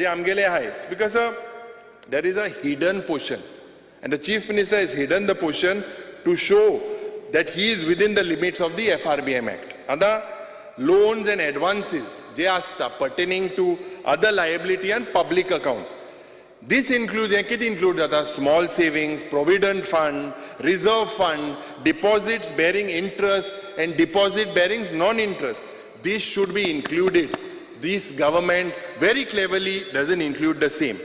जे आमगेले आहाय speaker sir, there is a hidden portion and the chief minister has hidden the portion to show that he is within the limits of the FRBM Act. Other loans and advances je asta pertaining to other liability and public account. This includes small savings, provident fund, reserve fund, deposits bearing interest and deposit bearing non-interest. This should be included. This government very cleverly doesn't include the same.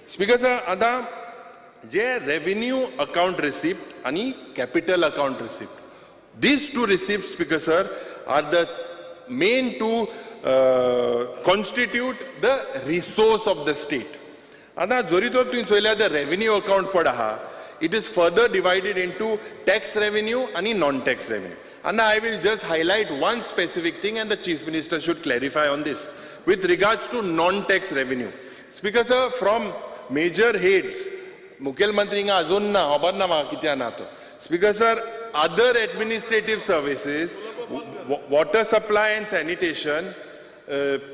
Speaker sir, ada je revenue account receipt and capital account receipt. These two receipts, Speaker sir, are the main two constitute the resource of the state. Ada zoritor tu insoila the revenue account padaha. It is further divided into tax revenue and non-tax revenue. And I will just highlight one specific thing, and the Chief Minister should clarify on this. With regards to non-tax revenue, Speaker sir, from major heads, Mukhel Mantri nga azun na obar na ma kitya na to. Speaker sir, other administrative services, water supply and sanitation,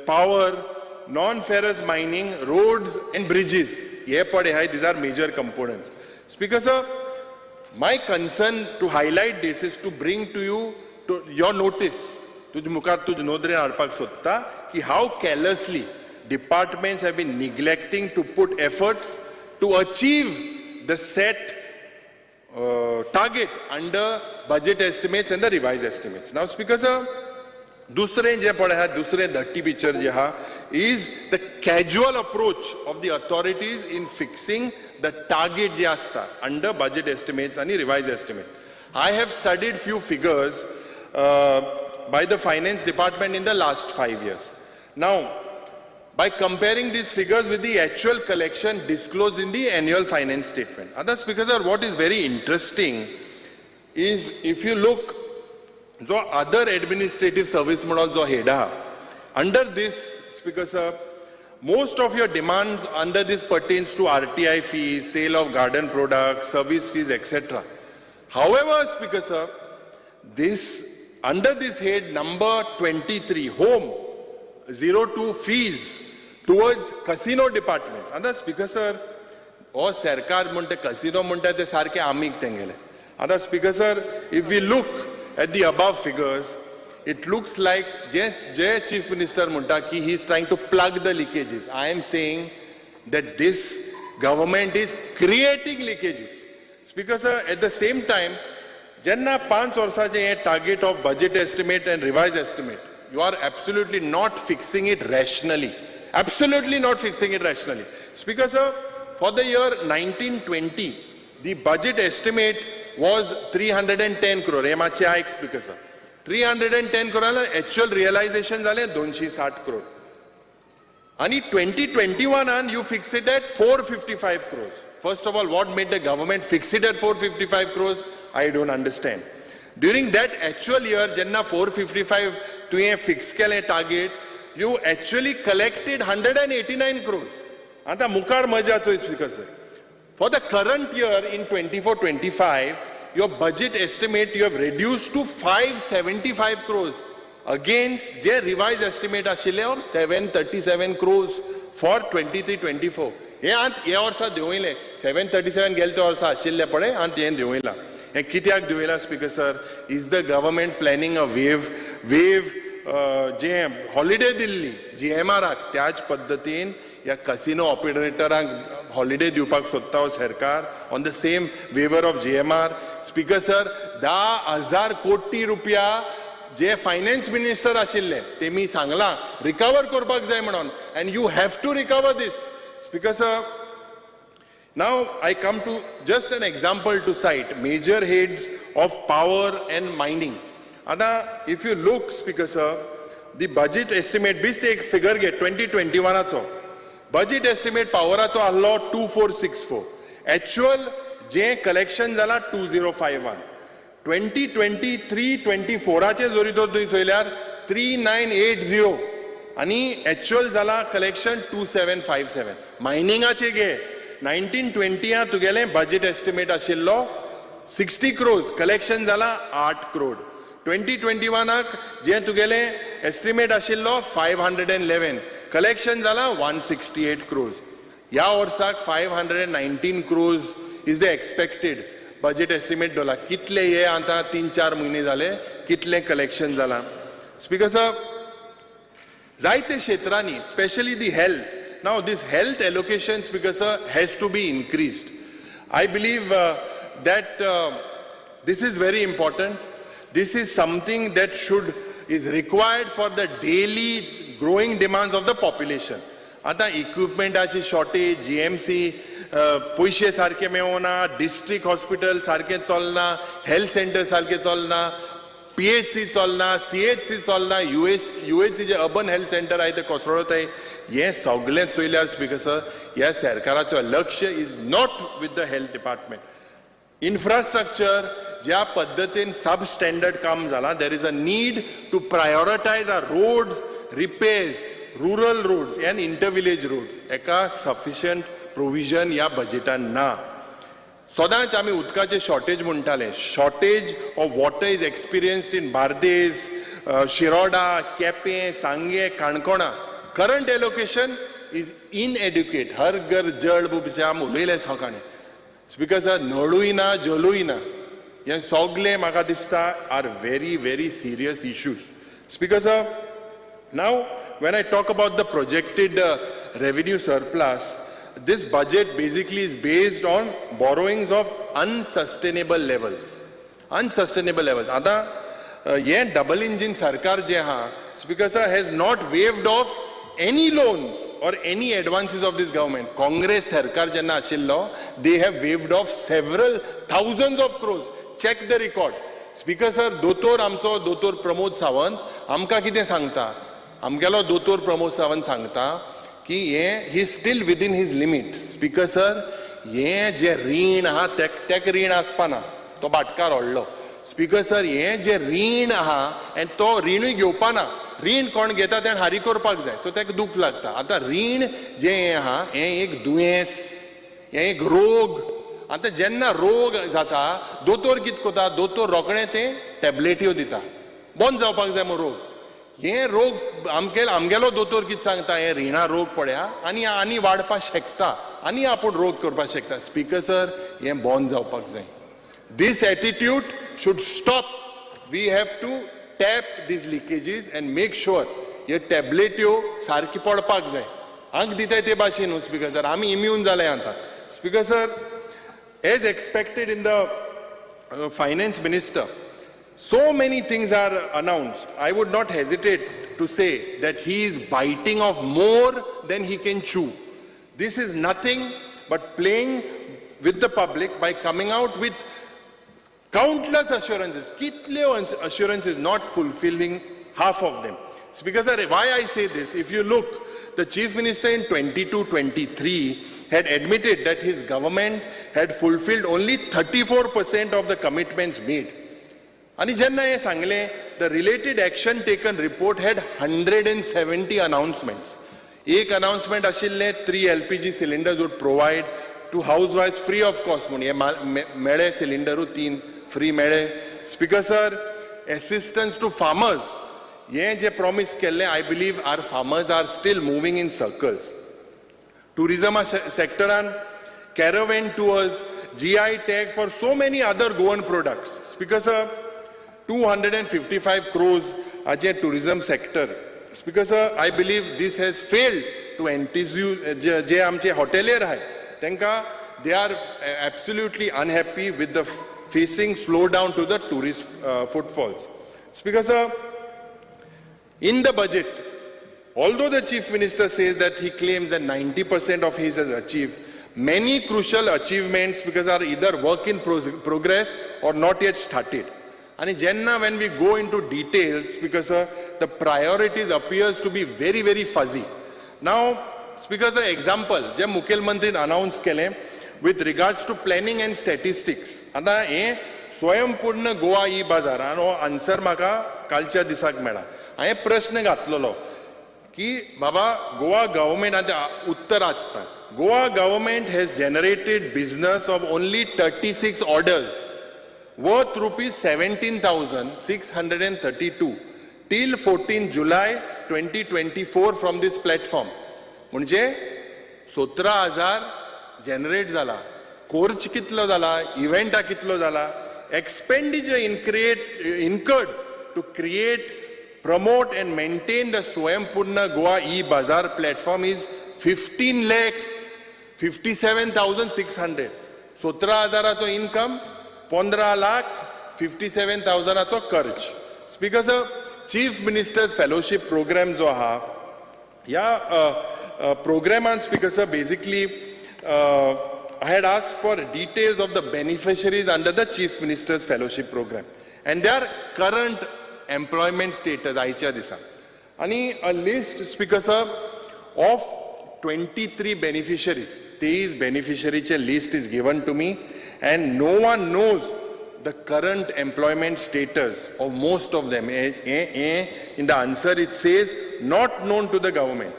power, non-ferrous mining, roads and bridges. These are major components. Speaker sir, my concern to highlight this is to bring to you to your notice how carelessly departments have been neglecting to put efforts to achieve the set target under budget estimates and the revised estimates. Now, Speaker sir, dusre dirty picture is the casual approach of the authorities in fixing the target under budget estimates and revised estimate. I have studied few figures by the finance department in the last 5 years. Now, by comparing these figures with the actual collection disclosed in the annual finance statement. Other speakers are what is very interesting is if you look so other administrative service models under this, Speaker sir, most of your demands under this pertains to RTI fees, sale of garden products, service fees, etc. However, Speaker sir, this under this head number 23, home 02 fees towards casino departments. And the Speaker sir, or Sarkar munte casino munte te sarke amik tengele. And the Speaker sir, if we look at the above figures, it looks like Jay Chief Minister Muntaki, he is trying to plug the leakages. I am saying that this government is creating leakages. Speaker sir, at the same time, Janna 5 varsache target of budget estimate and revised estimate, you are absolutely not fixing it rationally. Absolutely not fixing it rationally. Speaker sir, for the year 1920, the budget estimate was 310 crore. Speaker sir. 310 crore, actual realizations are 260 crore. And in 2021, you fix it at 455 crores. First of all, what made the government fix it at 455 crores? I don't understand. During that actual year, Janna 455 to a fixed target, you actually collected 189 crores. And the Mukar Maja is Speaker sir. For the current year in 24-25, your budget estimate you have reduced to 575 crores against the revised estimate of 737 crores for 23-24. 737 gelte orsa ashille pade and yen deoila. Kityak deoila Speaker sir, is the government planning a wave holiday dilli GMR त्याच पद्धतीन या casino operator holiday दिवपाक सोदता सरकार on the same waiver of GMR. Speaker sir, 10,000 कोटी रुपया जे finance minister आशिल्ले तेमी सांगला recover करपाक जाय म्हणून, and you have to recover this. Speaker sir, now I come to just an example to cite major heads of power and mining. Ada, if you look, Speaker sir, the budget estimate, bis te ek figure ge 2021 acho. Budget estimate power acho allo 2464. Actual J collection zala 2051. 2023-24 ache zori to soilyar 3980. Ani actual zala collection 2757. Mining ache ge 1920 a tugele budget estimate ashillo 60 crores. Collection zala 8 crore. 2021 जे तुगेले estimate आशिल्लो 511, collection जाला 168 crores. ह्या वर्साक 519 crores is the expected budget estimate डॉला. कितले हे आता 3-4 महिने झाले, कितले कलेक्शन जाला. स्पीकर साहेब, जायते क्षेत्रांनी, especially the health, now this health allocation, Speaker sir, has to be increased. I believe that this is very important. This is something that is required for the daily growing demands of the population. आता इक्विपमेंटाची shortage, GMC पैसे सारखे मेळना, district hospital सारखे चलना, health centre सारखे चलना, PHC चलना, CHC चलना, यूएचसी जे अर्बन हेल्थ सेंटर आहे ते कोसळटाय. हे सगळें चोयल्यार स्पीकर सर, ह्या सरकाराचो लक्ष is not with the health department. Infrastructure ज्या पद्धतीन सब स्टँडर्ड काम जाला, there is a need to prioritise our roads, repairs, rural roads and inter-village roads. एका sufficient provision या बजेटान ना. सदांच आमी उदकाचे शॉर्टेज म्हणटाले. Shortage of water is experienced in Bardez, Shiroda, Quepem, Sanguem, Canacona. Current allocation is inadequate. Har Ghar Jal बुबचे आमी उलयले सकाळी. स्पीकर सर, नळूय ना, जलूय ना. हे सगळे म्हाका दिसता are very very serious issues. Speaker sir, now when I talk about the projected revenue surplus, this budget basically is based on borrowings of unsustainable levels. Unsustainable levels. आता ये double engine sarkar जे हा, Speaker sir, has not waived off any loans or any advances of this government. Congress sarkar jenna ashillo, they have waived off several thousands of crores. Check the record. Speaker sir, दोतोर प्रमोद सावंत आमकां कितें सांगता? आमगेलो दोतोर प्रमोद सावंत सांगता की he is still within his limits. Speaker sir, हे जे रीण आहा तेक रीण आसपाना, तो भाटकार व्हडलो. स्पीकर सर, हे जे रीण आहा आनी तो रीणूय घेवपाना. रीण कोण घेता तेणें हारी करपाक जाय, सो तेका दूख लागता. आतां रीण जे आहा हें एक दुयेंस, हें एक रोग. आतां जेन्ना रोग जाता, दोतोर कितें करता? दोतोर रोखडें तें टॅबलेट्यो दिता. बंद जावपाक जाय म्हूण रोग. हे रोग आमगेलो दोतोर कितें सांगता? हे रिणा रोग पळया आनी वाडपाक शकता, आनी आपूण रोग करपाक शकता. स्पीकर सर, हे बंद जावपाक जाय. This attitude should stop. We have to tap these leakages and make sure हे टॅबलेट्यो सारकी पडपाक जाय. हांक दिताय ते भाशेन न्हू स्पीकर सर, आमी इम्यून जाले आतां. Speaker sir, as expected in the finance minister, so many things are announced. I would not hesitate to say that he is biting off more than he can chew. This is nothing but playing with the public by coming out with countless assurances. Kitle assurances, not fulfilling half of them. Because why I say this, if you look, the Chief Minister in 22-23 had admitted that his government had fulfilled only 34% of the commitments made. आणि जेन्ना हे सांगले, the related action taken report had 170 announcements. एक announcement आशिल्ले 3 LPG cylinders would provide to हाऊस वायफ्स free of cost म्हणून. हे मेळे सिलिंडरू 3 फ्री मेळे. Speaker sir, assistance to farmers, हे जे प्रॉमिस केल्ले, I believe our farmers are still moving in circles. टुरिझमा सेक्टरान caravan tours, GI tag for so many other Goan products. Speaker sir, 255 crores aje tourism sector. Speaker sir, I believe this has failed to enthuse je amche hotelier hai tenka. They are absolutely unhappy with the facing slowdown to the tourist footfalls. Speaker sir, in the budget, although the Chief Minister says that he claims that 90% of his has achieved, many crucial achievements because are either work in progress or not yet started. And when we go into details, because the priorities appears to be very, very fuzzy. Now, Speaker, the example, जे मुख्यमंत्री announced केले with regards to planning and statistics. आता हे स्वयंपूर्ण Goa E बाजार आणि answer म्हाका कालच्या दिसाक मेळा. हांवें प्रश्न घातलेलो की बाबा गोवा गव्हर्मेंट आता उत्तर आचता. Goa government has generated business of only 36 orders. worth rupees 17,632 till 14 July 2024 from this platform. म्हणजे 17,000 जनरेट जाला, कोर्च कितलो जाला, इव्हेंटा कितलो जाला, expenditure incurred to create, promote and maintain the Swayambhurna Goa e-Bazaar platform is 15 lakhs 57,600. 17,000 income, 15 lakh 57,000 खर्च. Speaker sir, Chief Minister's Fellowship Program जो हा, या program Speaker sir, basically I had asked for details of the beneficiaries under the Chief Minister's Fellowship Program and their current employment status आयच्या दिसा. आणि a list, Speaker sir, of 23 beneficiaries. 23 beneficiaries list is given to me and no one knows the current employment status of most of them. In the answer it says not known to the government.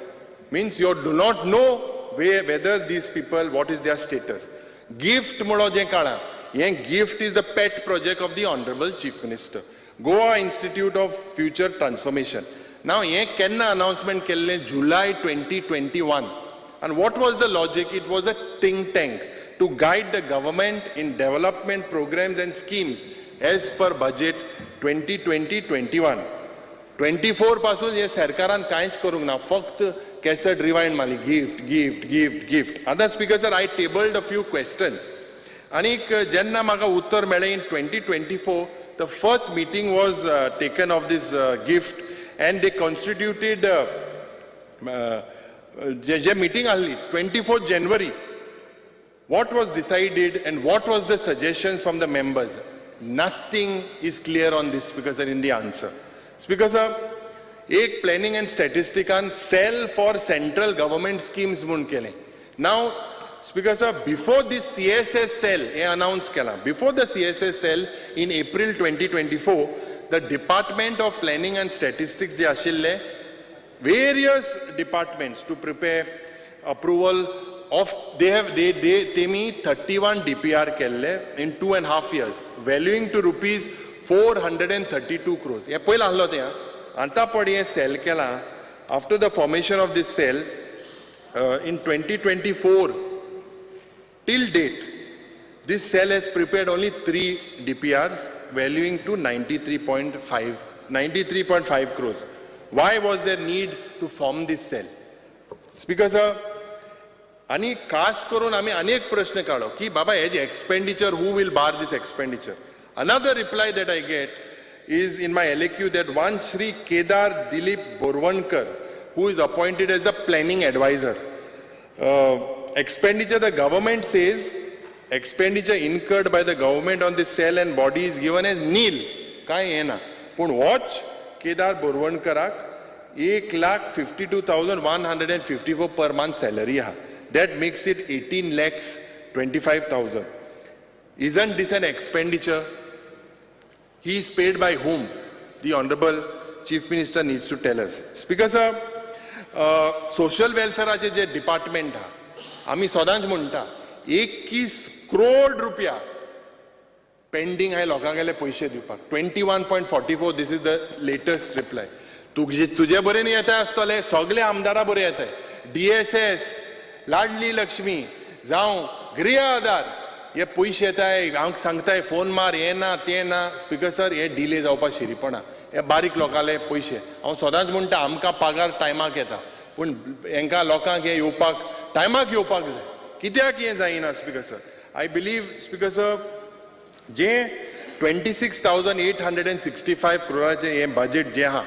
Means you do not know whether these people, what is their status. Gift mulo je kala. Gift is the pet project of the Honorable Chief Minister. Goa Institute of Future Transformation. Now, kenna announcement kelle July 2021. And what was the logic? It was a think tank to guide the government in development programs and schemes as per budget 2020-21. 24 पासून हे सरकारान कांयच करूंक ना, फक्त cassette rewind मारली, gift gift gift gift. Other speaker sir, I tabled a few questions. Anik jenna maga uttar mele in 2024, the first meeting was taken of this gift and they constituted je meeting alli 24th January. What was decided and what was the suggestions from the members? Nothing is clear on this, Speaker sir, in the answer. Speaker sir, एक planning and statistics cell for central government schemes mun kele. Now, Speaker sir, before this CSS cell announced kela, before the CSS cell in April 2024, the Department of Planning and Statistics je ashille various departments to prepare approval of, they me 31 DPR kelle in 2.5 years, valuing to rupees 432 crores. Ye पहिला हल्लो ते anta padi cell kela. After the formation of this cell in 2024 till date, this cell has prepared only 3 DPRs valuing to 93.5 crores. Why was there need to form this cell? Speaker sir, आणि खास करून आम्ही अनेक प्रश्न काढो की बाबा हे जे expenditure, who will bar this expenditure? Another reply that I get is in my LAQ that one Shri Kedar Dilip Borwankar, who is appointed as the planning advisor. Expenditure, the government says, expenditure incurred by the government on this cell and body is given as nil. Kai hai na. Pun watch Kedar Borwankarak 1,52,154 per month salary ha. That makes it 18 lakhs 25,000. Isn't this an expenditure? He is paid by whom? The Honorable Chief Minister needs to tell us. Speaker sir, social welfare je department ha, आम्ही सदांच म्हणटा 21 crore रुपया pending आहे लोकांगेले पैसे दिवपाक. 21.44, this is the latest reply. तुझे बरे न्ही येताय आसतले, सगळे आमदारा बरे येताय. DSS, लाडली लक्ष्मी जावं गृह आधार हे पैसे येताय, हांव सांगताय फोन मार, हे ना ते ना. स्पीकर सर, हे डिले जावपाक शिरीपणा. हे बारीक लोकांले पैसे हांव सदांच म्हणटा आमकां पगार टायमाक येता, पूण हेंकां लोकांक हे येवपाक टायमाक येवपाक जाय. कित्याक हे जायना? Speaker sir, I believe speaker sir, जे 26,865 crores हे बजेट जे हा,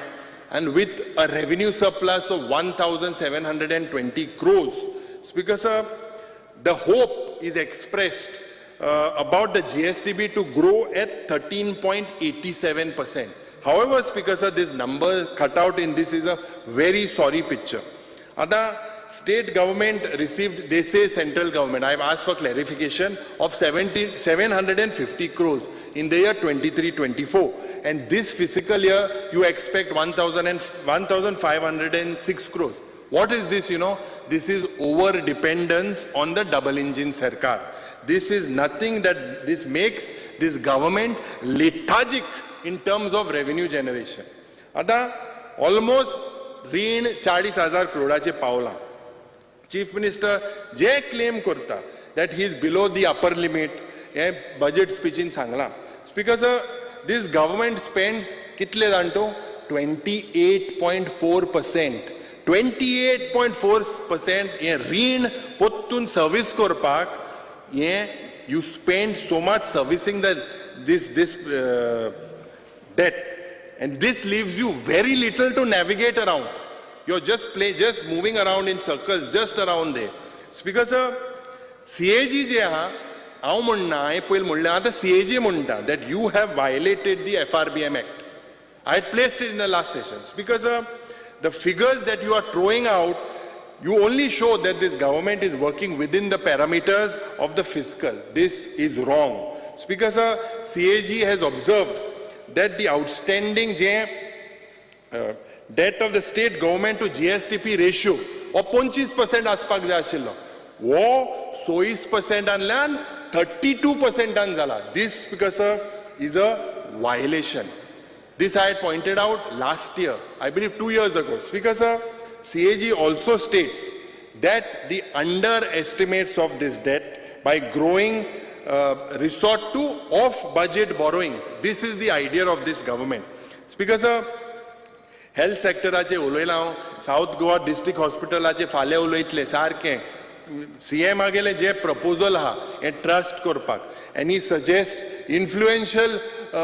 and with a revenue surplus of 1,720 crores, Speaker sir, the hope is expressed about the GSTB to grow at 13.87%. However, Speaker sir, this number cut out in this is a very sorry picture. Other state government received, they say central government, I have asked for clarification, of 750 crores in the year 23-24. And this fiscal year, you expect 1,506 crores. What is this, this is over dependence on the double engine Sarkar. This is nothing that this makes this government lethargic in terms of revenue generation. आता almost रीण 40,000 crore पावला. Chief Minister जे claim करता that he is below the upper limit, budget speech in सांगला. Speaker sir, this government spends कितले जाणतो 28.4%. 28.4% हे रीण पोत्तून सर्विस करपाक you spend so much servicing this debt, and this leaves you very little to navigate around. You're just moving around in circles just around there. Speaker sir, CAG je ha हांव म्हणना हांवें पयलीं म्हणलें आतां CAG म्हणटा that you have violated the FRBM Act. I had placed it in the last session because the figures that you are throwing out, you only show that this government is working within the parameters of the fiscal. This is wrong. Speaker sir, CAG has observed that the outstanding debt of the state government to GSTP ratio of 25% आसपाक जाय आशिल्लो. वो 26% आणल्यान 32% जाला. This, Speaker sir, is a violation. This I had pointed out last year, I believe 2 years ago. Speaker sir, CAG also states that the underestimates of this debt by growing resort to off-budget borrowings. This is the idea of this government. Speaker sir, health sectoraचे उलयला हांव, South Goa District Hospitalaचे फाल्यां उलयतले सारकें. CM आगेले जे proposal हा हे trust करपाक, and he suggests influential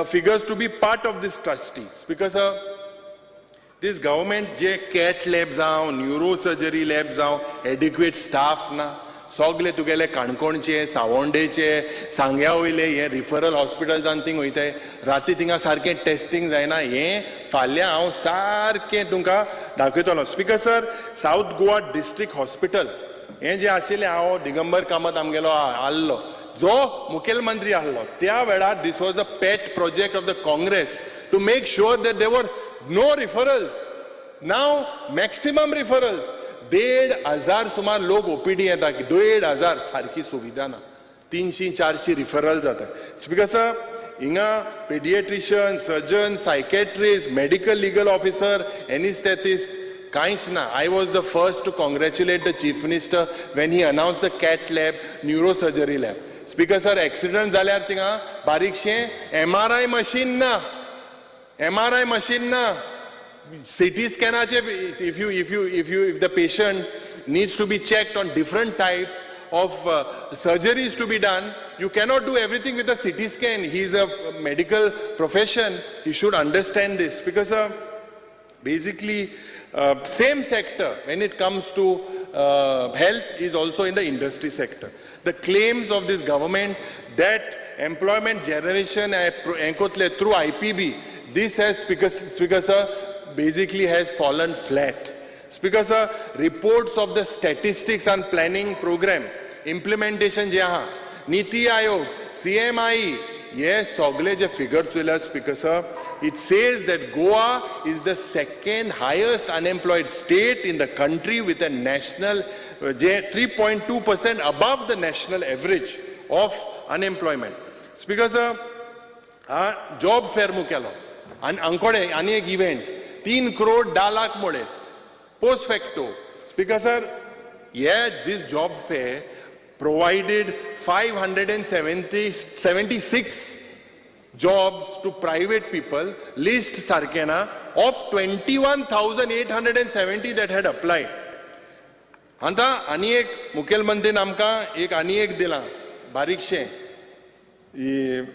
figures to be part of this trustees. Because this government je cat lab जावं, neurosurgery lab जावं, adequate staff ना, सगळे तुगेले काणकोणचे, सावंडेचे, सांग्या वयले हे रिफरल हॉस्पिटल्सान थिंग वयताय, राती थिंगा सारकें टेस्टिंग जायना, हे फाल्यां हांव सारकें तुमकां दाखयतलो. Speaker sir, south Goa district hospital हें जें आशिल्लें हांव दिगंबर कामत आमगेलो आसलो, जो मुखेलमंत्री आसलो त्या वेळार this was a pet project of the Congress to make sure that there were no रिफरल्स. Now maximum रिफरल्स. 1,500 सुमार लोक ओपीडी येता, 1,500 सारकी सुविधा ना, 300-400 रिफरल जाता. स्पीकर सर, हिंगा paediatrician, surgeon, psychiatrist, medical legal officer, anaesthetist कांयच ना. I was the first to congratulate the Chief Minister when he announced the CAT lab, neurosurgery lab. Speaker sir, accident जाल्यार थिंगा बारीकशें MRI machine ना, MRI machine ना. CT scannaचे, if the patient needs to be checked on different types of surgeries to be done, you cannot do everything with a CT scan. He is a medical profession. He should understand this. Because basically, same sector when it comes to health is also in the industry sector. The claims of this government that employment generation through IPB, this has, Speaker sir, basically has fallen flat. Speaker sir, reports of the statistics and planning program implementation je aha, Niti Aayog, CMI, yes, sogle je figure chula. Speaker sir, it says that Goa is the second highest unemployed state in the country with a national 3.2% above the national average of unemployment. Speaker sir, job fair mukelo ankodे ani ek event 3 crore 10 lakh mode post facto. Speaker sir, yeah, this job fair provided 576 jobs to private people, list sarkena of 21,870 that had applied. Anta ani ek मुखेलमंत्री आमकां एक ani ek दिला बारीकशें.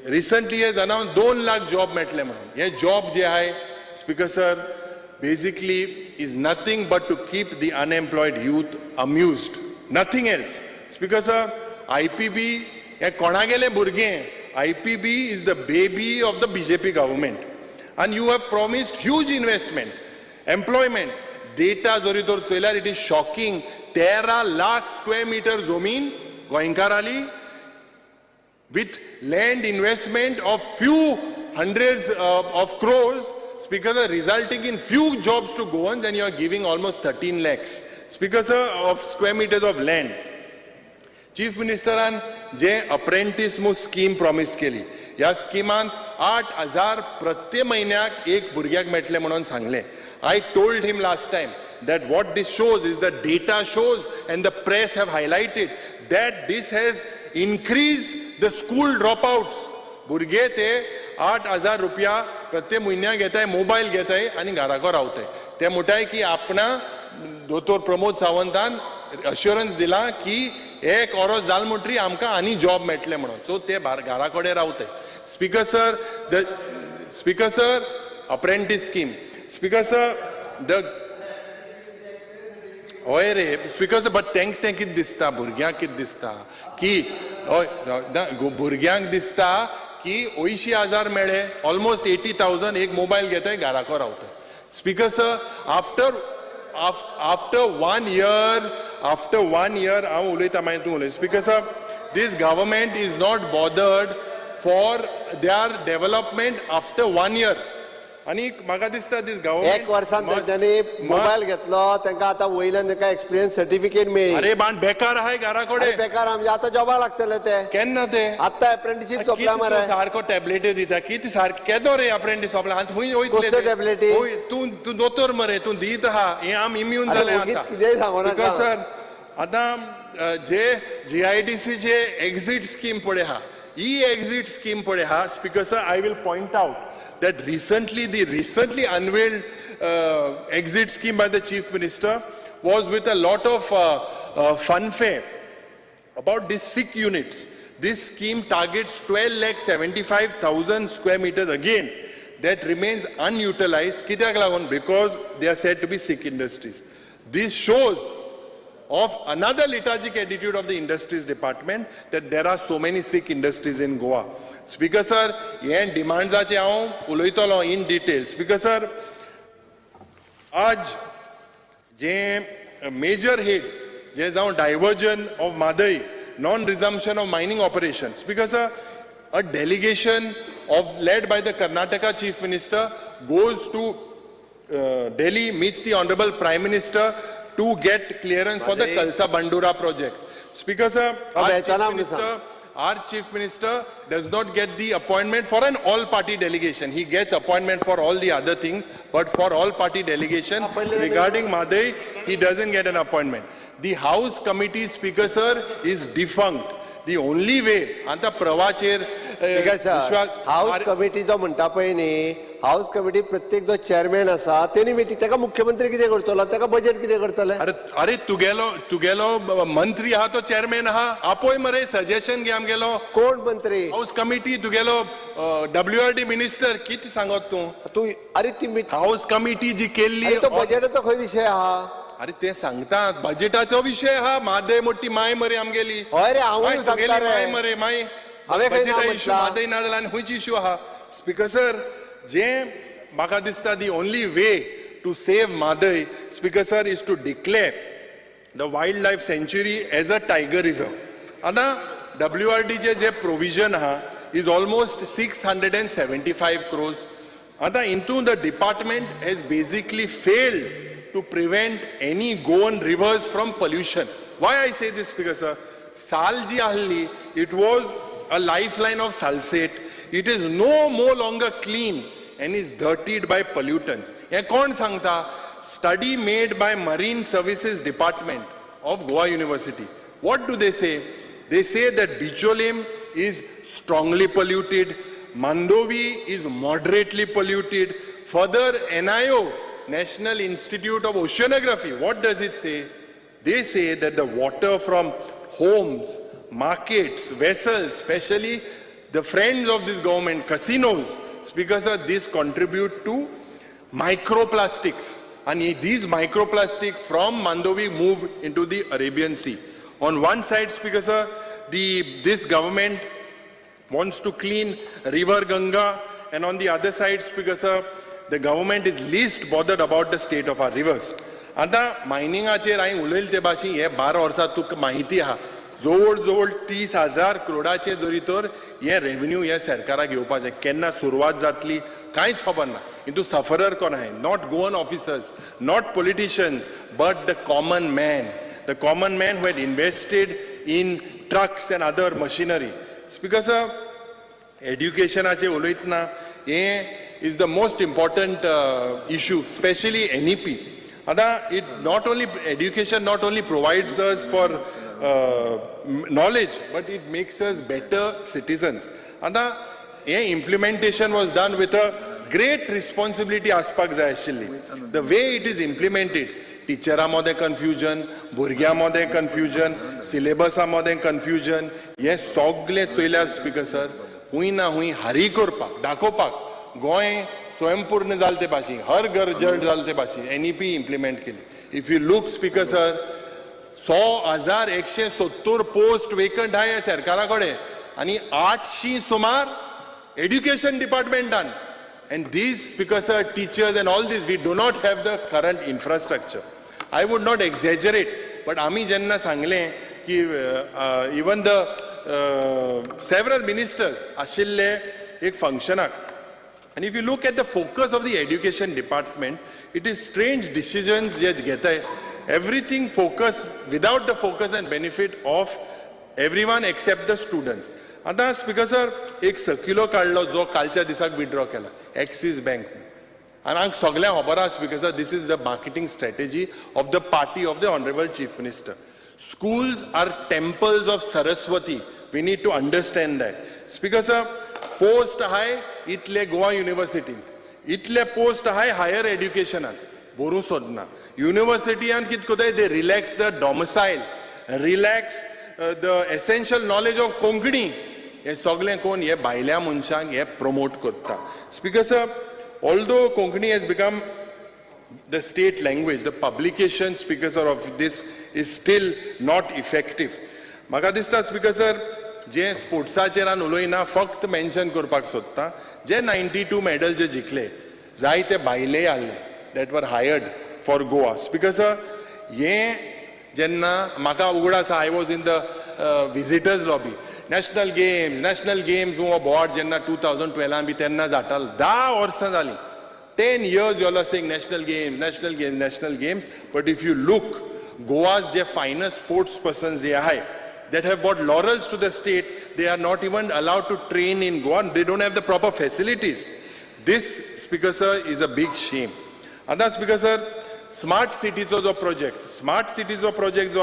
Recently has announced 2 lakh job मेळटले म्हणून. हे job जे आहे, Speaker sir, basically is nothing but to keep the unemployed youth amused. Nothing else. Speaker sir, IPB हे कोणागेले भुरगे. IPB is the baby of the BJP government, and you have promised huge investment, employment. Data zoritor चोयल्यार it is shocking. 13 lakh square meter zomin Goenkarali with land investment of few hundreds of crores. Speaker, resulting in few jobs to Goans, and you are giving almost 13 lakhs. Speaker sir, of square meters of land. Chief मिनिस्टरान जे apprentice मू scheme promise केली, ह्या स्किमांत 8,000 प्रत्येक म्हयन्याक एक भुरग्याक मेळटले म्हणून सांगले. I told him last time that what this shows is the data shows and the press have highlighted that this has increased the school dropouts. भुरगे ते 8,000 रुपया प्रत्येक म्हयन्याक घेताय, मोबायल घेताय आणि घराको रावताय. ते म्हणटाय की आपणा दोतोर प्रमोद सावंतान अश्युरन्स दिला की एक ओरोस जाल म्हणटरी आमकां आनी जॉब मेळटले म्हणून. सो ते घरा कडेन रावताय. Speaker sir, apprentice scheme. Speaker sir, होय रे स्पीकर सर, बट तेंक कितें दिसता, भुरग्यांक कितें दिसता की भुरग्यांक दिसता की 80,000 मेळे, ऑलमोस्ट 80,000 एक मोबायल घेताय, घराको रावताय. स्पीकर सर, after 1 year हांव उलयता मागीर तूं उलय. Speaker sir, this government is not bothered for their development after 1 year. आणि म्हाका दिसता दिस गव्हर्नमेंट 1 वर्सान त्यांनी मोबायल घेतलो, तांकां आतां वयल्यान तांकां एक्सपिरियन्स सर्टिफिकेट मेळ्ळी. अरे बाण बेकार आहाय घरा कडेन. बेकार म्हणजे आतां जॉबा लागतले ते केन्ना ते आतां अप्रेंटिसशीप सोंपला मरे. सारको टॅबलेटी दिता कितें सारको केदो रे अप्रेंटिस सोंपला आनी खूंय कसल्यो टॅबलेटी? तूं दोतोर मरे, तूं दीत आहा, हे आम इम्यून जाले आतां. कितेंय सांगू नाका सर. आतां जे GIDC चे एक्झिट स्कीम पळय आहा, ही एक्झिट स्कीम पळय आहा. Speaker sir, I will point out that the recently unveiled exit scheme by the Chief Minister was with a lot of fanfare about these sick units. This scheme targets 12,75,000 square meters again that remains unutilized. Because they are said to be sick industries. This shows of another lethargic attitude of the industries department that there are so many sick industries in Goa. Speaker sir, हे डिमांड्साचे हांव उलयतलो in detail. Speaker sir, आज जे major head जे जावन diversion of Mhadei, non resumption of mining operation. Speaker sir, a delegation led by the Karnataka Chief Minister goes to Delhi, meets the Honorable Prime Minister to get clearance for the Kalsa Bandura project. Speaker sir, our Chief Minister does not get the appointment for an all-party delegation. He gets appointment for all the other things, but for all-party delegation regarding Madai, he doesn't get an appointment. The House Committee, Speaker sir, is defunct. The only way, anta प्रवाचेर house committee जो म्हणटा पळय न्ही, house committee प्रत्येक जो chairman आसा तेणी मिटी ताका मुख्यमंत्री कितें करतलो, ताका बजेट कितें करतले. अरे तुगेलो मंत्री आहा तो चेअरमॅन आहा, आपोय मरे सजेशन घे आमगेलो. कोण मंत्री? हाऊस कमिटी तुगेलो WRD मिनिस्टर. कितें सांगत तूं? अरे ती हाऊस कमिटी जी केल्ली तो बजेटाचो खंय विशय आहा? अरे ते सांगता बजेटाचो विषय हा. म्हादय मोठी माय मरे आमगेली. हय रे, हांव सांगता रे माय मरे माय. बजेटा इश्यू म्हादय ना जाल्यार आनी खंयची इश्यू आहा. स्पीकर सर, जे म्हाका दिसता the only way to save Mhadei, speaker sir, is to declare the wildlife sanctuary as a tiger reserve. आतां WRD जे प्रोविजन आहा इज ऑलमोस्ट 675 crores. आतां हितून the department has basically failed to prevent any Goan rivers from pollution. Why I say this, Speaker sir? Salji ahli, it was a lifeline of Salsette. It is no more longer clean and is dirtied by pollutants. Ye kon sangta? Study made by Marine Services Department of Goa University. What do they say? They say that Bicholim is strongly polluted, Mandovi is moderately polluted. Further, NIO, National Institute of Oceanography, what does it say? They say that the water from homes, markets, vessels, especially the friends of this government, casinos, because of this contribute to microplastics. And these microplastics from Mandovi move into the Arabian Sea. On one side, Speaker sir, this government wants to clean River Ganga, and on the other side, Speaker sir, the government is least bothered about the state of our rivers. आता मायनिंगाचेर हांवें उलयले ते भाशेन हे 12 वर्सां तुका माहिती आहा जवळ जवळ 30,000 करोडाचे जरी तर हे रेव्हेन्यू ह्या सरकाराक येवपाचें केन्ना सुरवात जातली कांयच खबर ना. हितून सफरर कोण आहाय? Not Goan officers, not politicians, but the common man. The common man who had invested in trucks and other machinery. Because educationaचे उलयतना हे is the most important issue, especially NEP. आता it not only education not only provides us for knowledge, but it makes us better citizens. आता हे implementation was done with a great responsibility आसपाक जाय आशिल्ली. The way it is implemented, टिचरांमध्ये confusion, भुरग्यांमध्ये confusion, सिलेबसामध्ये confusion, हे सगळे चोयल्यार स्पीकर सर हुंय ना हुंय हारी करपाक दाखोवपाक गोंय स्वयंपूर्ण जाले ते भाशेन हर घर जल जाले ते भाशेन NEP इम्प्लिमेंट केली. If you look speaker sir 100,170 post vacant आहाय सरकारा कडेन आनी 800 सुमार education डिपार्टमेंटान. And these, because teachers and all this, we do not have the current infrastructure. I would not exaggerate, but आमी जेन्ना सांगले की even the several ministers आशिल्ले एक फंक्शनाक, and if you look at the focus of the education department, it is strange decisions जे घेताय. Everything focus without the focus and benefit of everyone except the students. आता speaker sir एक circular काढलो जो कालच्या दिसाक विड्रॉ केला axis bank आनी हांगा सगळ्यांक खबर आसा speaker sir this is the marketing strategy of the party of the honourable chief minister. Schools are temples of Saraswati. We need to understand that. Speaker sir, post high itle Goa University. Itle post high higher education. Boru sodna. University and kit kodai they relax the domicile, relax the essential knowledge of Konkani. हे सगळे कोण हे भायल्या मनशांक हे promote करता. Speaker sir, although Konkani has become the state language, the publication, Speaker sir, of this is still not effective. म्हाका दिसता Speaker sir, जे स्पोर्ट्साचेर हांव उलयना फक्त मेन्शन करपाक सोदता जे 92 मेडल जे जिखले जायते भायले आहले that were hired for Goa. Speaker sir, हे जेन्ना म्हाका उगड आसा I was in the visitors lobby. National games हो बोर्ड जेन्ना 2012 बी तेन्ना जातालो 10 वर्सां जालीं. 10 years you all are saying national games, but if you look, Goa's the finest sports persons they are that have brought laurels to the state, they are not even allowed to train in Goa. They don't have the proper facilities. This, Speaker sir, is a big shame. And that's Speaker sir, smart cities was a project. Smart cities was a project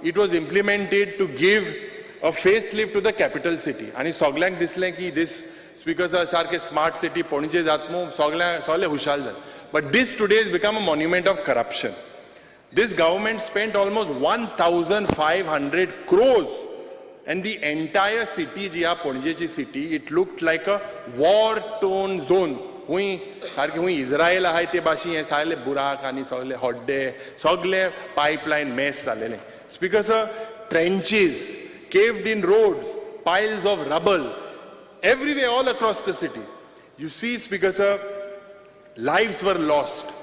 it was implemented to give a facelift to the capital city. And सगळ्यांक दिसलें की this Speaker sir, सारखे smart city पणजे जातमू सगळे हुशाल जाले. But this today has become a monument of corruption. This government spent almost 1,500 crores, and the entire city, G a पणजेची city, it looked like a war-torn zone. हुई सारखे हुई Israel आहाय ते भाशी हे सगळे बुराक आनी सगळे हड्डे सगळे pipeline mess जालेले. Speaker sir, trenches, caved-in roads, piles of rubble, everywhere, all across the city. You see, Speaker sir, lives were lost.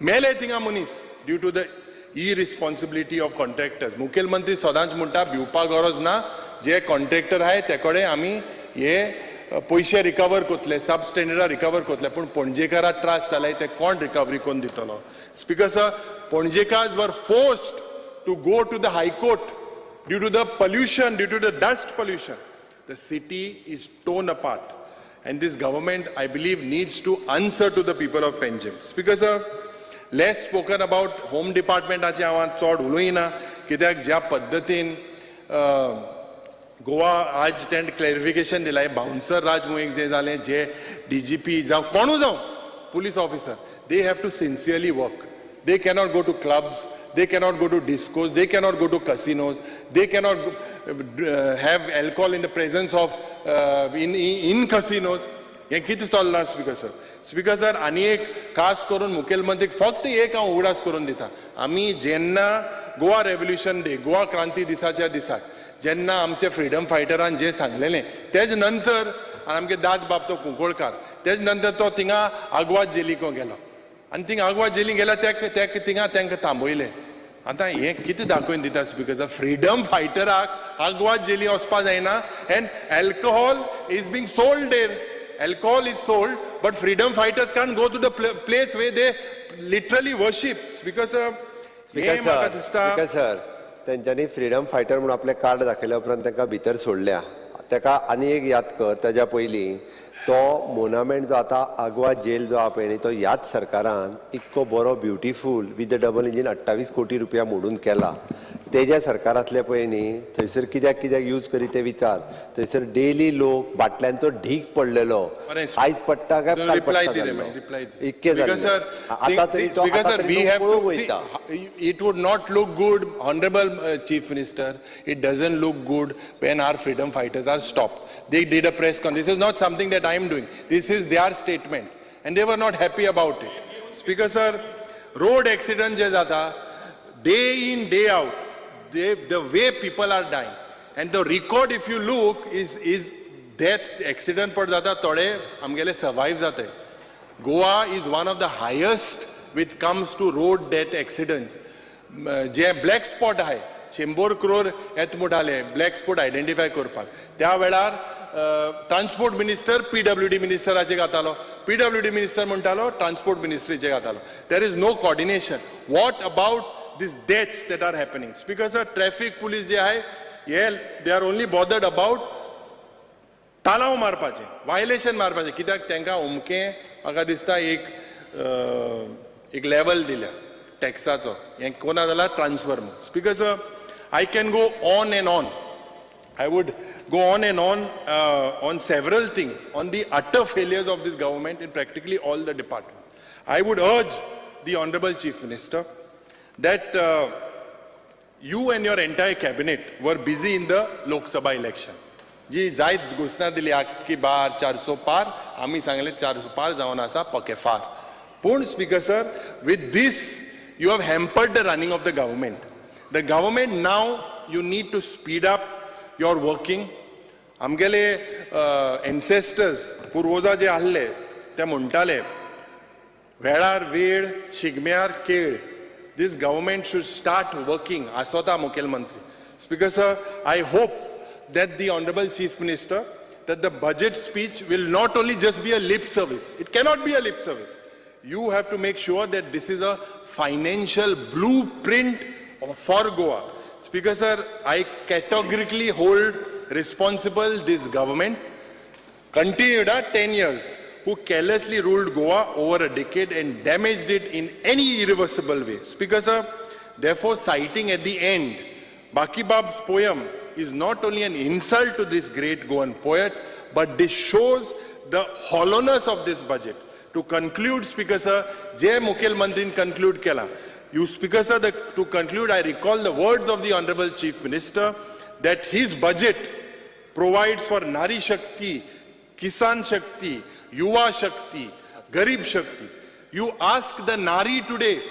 Mele tinga munis due to the irresponsibility of contractors. मुखेलमंत्री सदांच म्हणटा भिवपाक गरज ना जे contractor आहाय ते कडेन आमी हे पयशे रिकवर करतले सबस्टँडर्डार रिकवर करतले पूण पणजेकाराक त्रास जाले ते कोण रिकवरी कोण दितलो. स्पीकर सर, पणजेकार्स were forced to go to the high court due to the pollution, due to the dust pollution. The city is torn apart, and this government, I believe, needs to answer to the people of Panjim. Speaker sir, less spoken about home department आचे हांव चड उलयना कित्याक ज्या पद्दतीन गोवा आज तें clarification दिलाय बाउन्सर राज मुळेक जे जालें जे DGP जावं कोणूय जावं police officer, they have to sincerely work. They cannot go to clubs, they cannot go to discos, they cannot go to casinos, they cannot have alcohol in the presence of in casinos. हे कितें चल्लां speaker sir? Speaker sir, आनी एक खास करून मुखेलमंत्रीक फक्त एक हांव उगडास करून दिता. आमी जेन्ना गोवा रेव्होल्युशन डे, गोवा क्रांती दिसाच्या दिसाक जेन्ना आमचे फ्रीडम फायटरान जे सांगलेलें तेज नंतर आमगे दाद बाब तो कुंकळकार तेज नंतर तो थिंगा आग्वाद जेलीक गेलो आनी थिंगा आग्वाद जेलीक गेला थिंगा तांकां थांबयलें. आतां हें कितें दाखोवन दिता स्पिकर फ्रीडम फायटराक आग्वाद जेली वचपा जायना and alcohol is being sold there alcohol is sold but freedom fighters can't go to the place where they literally worship because speaker sir त्यांच्यानी फ्रीडम फायटर म्हणून आपले कार्ड दाखयल्या उपरांत तांकां भितर सोडल्या ताका आनी एक याद कर ताज्या पयलीं तो मोनामेंट जो आतां आग्वाद जेल जो आहा पळय न्ही तो ह्याच सरकारान इतको बरो beautiful with the double engine 28 कोटी रुपया मोडून केला तेज्या सरकारांतले पळय न्ही थंयसर कित्याक कित्याक यूज करी ते विचार थंयसर डेली लोक बाटल्यांचो ढीग पडलेलो आयज पडटा काय काल पडटा इतके आतां तरी तो पळोवंक वयता it would not look good honorable chief minister it doesn't look good when our freedom fighters are stopped they did a press conference this is not something that I am doing this is their statement and they were not happy about it speaker sir road accident je jata day in day out the way people are dying and the record if you look is death accident pad jata tode amgele survive jate Goa is one of the highest when it comes to road death accidents जे black spot आहे 100 crore येत मुठाले black spot identify करपाक त्या वेळार transport minister PWD मिनिस्टराचे घातालो PWD minister म्हणटालो transport मिनिस्ट्रीचे घातालो there is no coordination what about these deaths that are happening because traffic police je hai they are only bothered about talav marpache violation marpache kidak tenka umke म्हाका दिसता एक level दिल्या टॅक्साचो हे कोणा जाला transfer because I can go on and on I would go on and on several things on the utter failures of this government in practically all the departments. I would urge the Honorable Chief Minister that you and your entire cabinet were busy in the Lok Sabha election. जी जायत घोषणा दिली की बार 400 पार आम्ही सांगले 400 पार जावन आसा पके फार पूण speaker sir with this you have hampered the running of the government now you need to speed up your working आमगेले ancestors पूर्वजा जे आहले ते म्हणटाले वेळार वेळ शिगम्यार केळ this government should start working asota mukhyamantri speaker sir I hope that the honorable chief minister that the budget speech will not only just be a lip service it cannot be a lip service you have to make sure that this is a financial blueprint for Goa speaker sir I categorically hold responsible this government continued 10 years who carelessly ruled Goa over a decade and damaged it in any irreversible way. Speaker sir, therefore citing at the end, Baki Bab's poem is not only an insult to this great Goan poet, but this shows the hollowness of this budget. To conclude, Speaker sir, Jai Mukhil Mantrin conclude kela. You Speaker sir, to conclude, I recall the words of the Honorable Chief Minister that his budget provides for Nari Shakti, Kisan Shakti, Yuva Shakti, Garib Shakti. You ask the Nari today,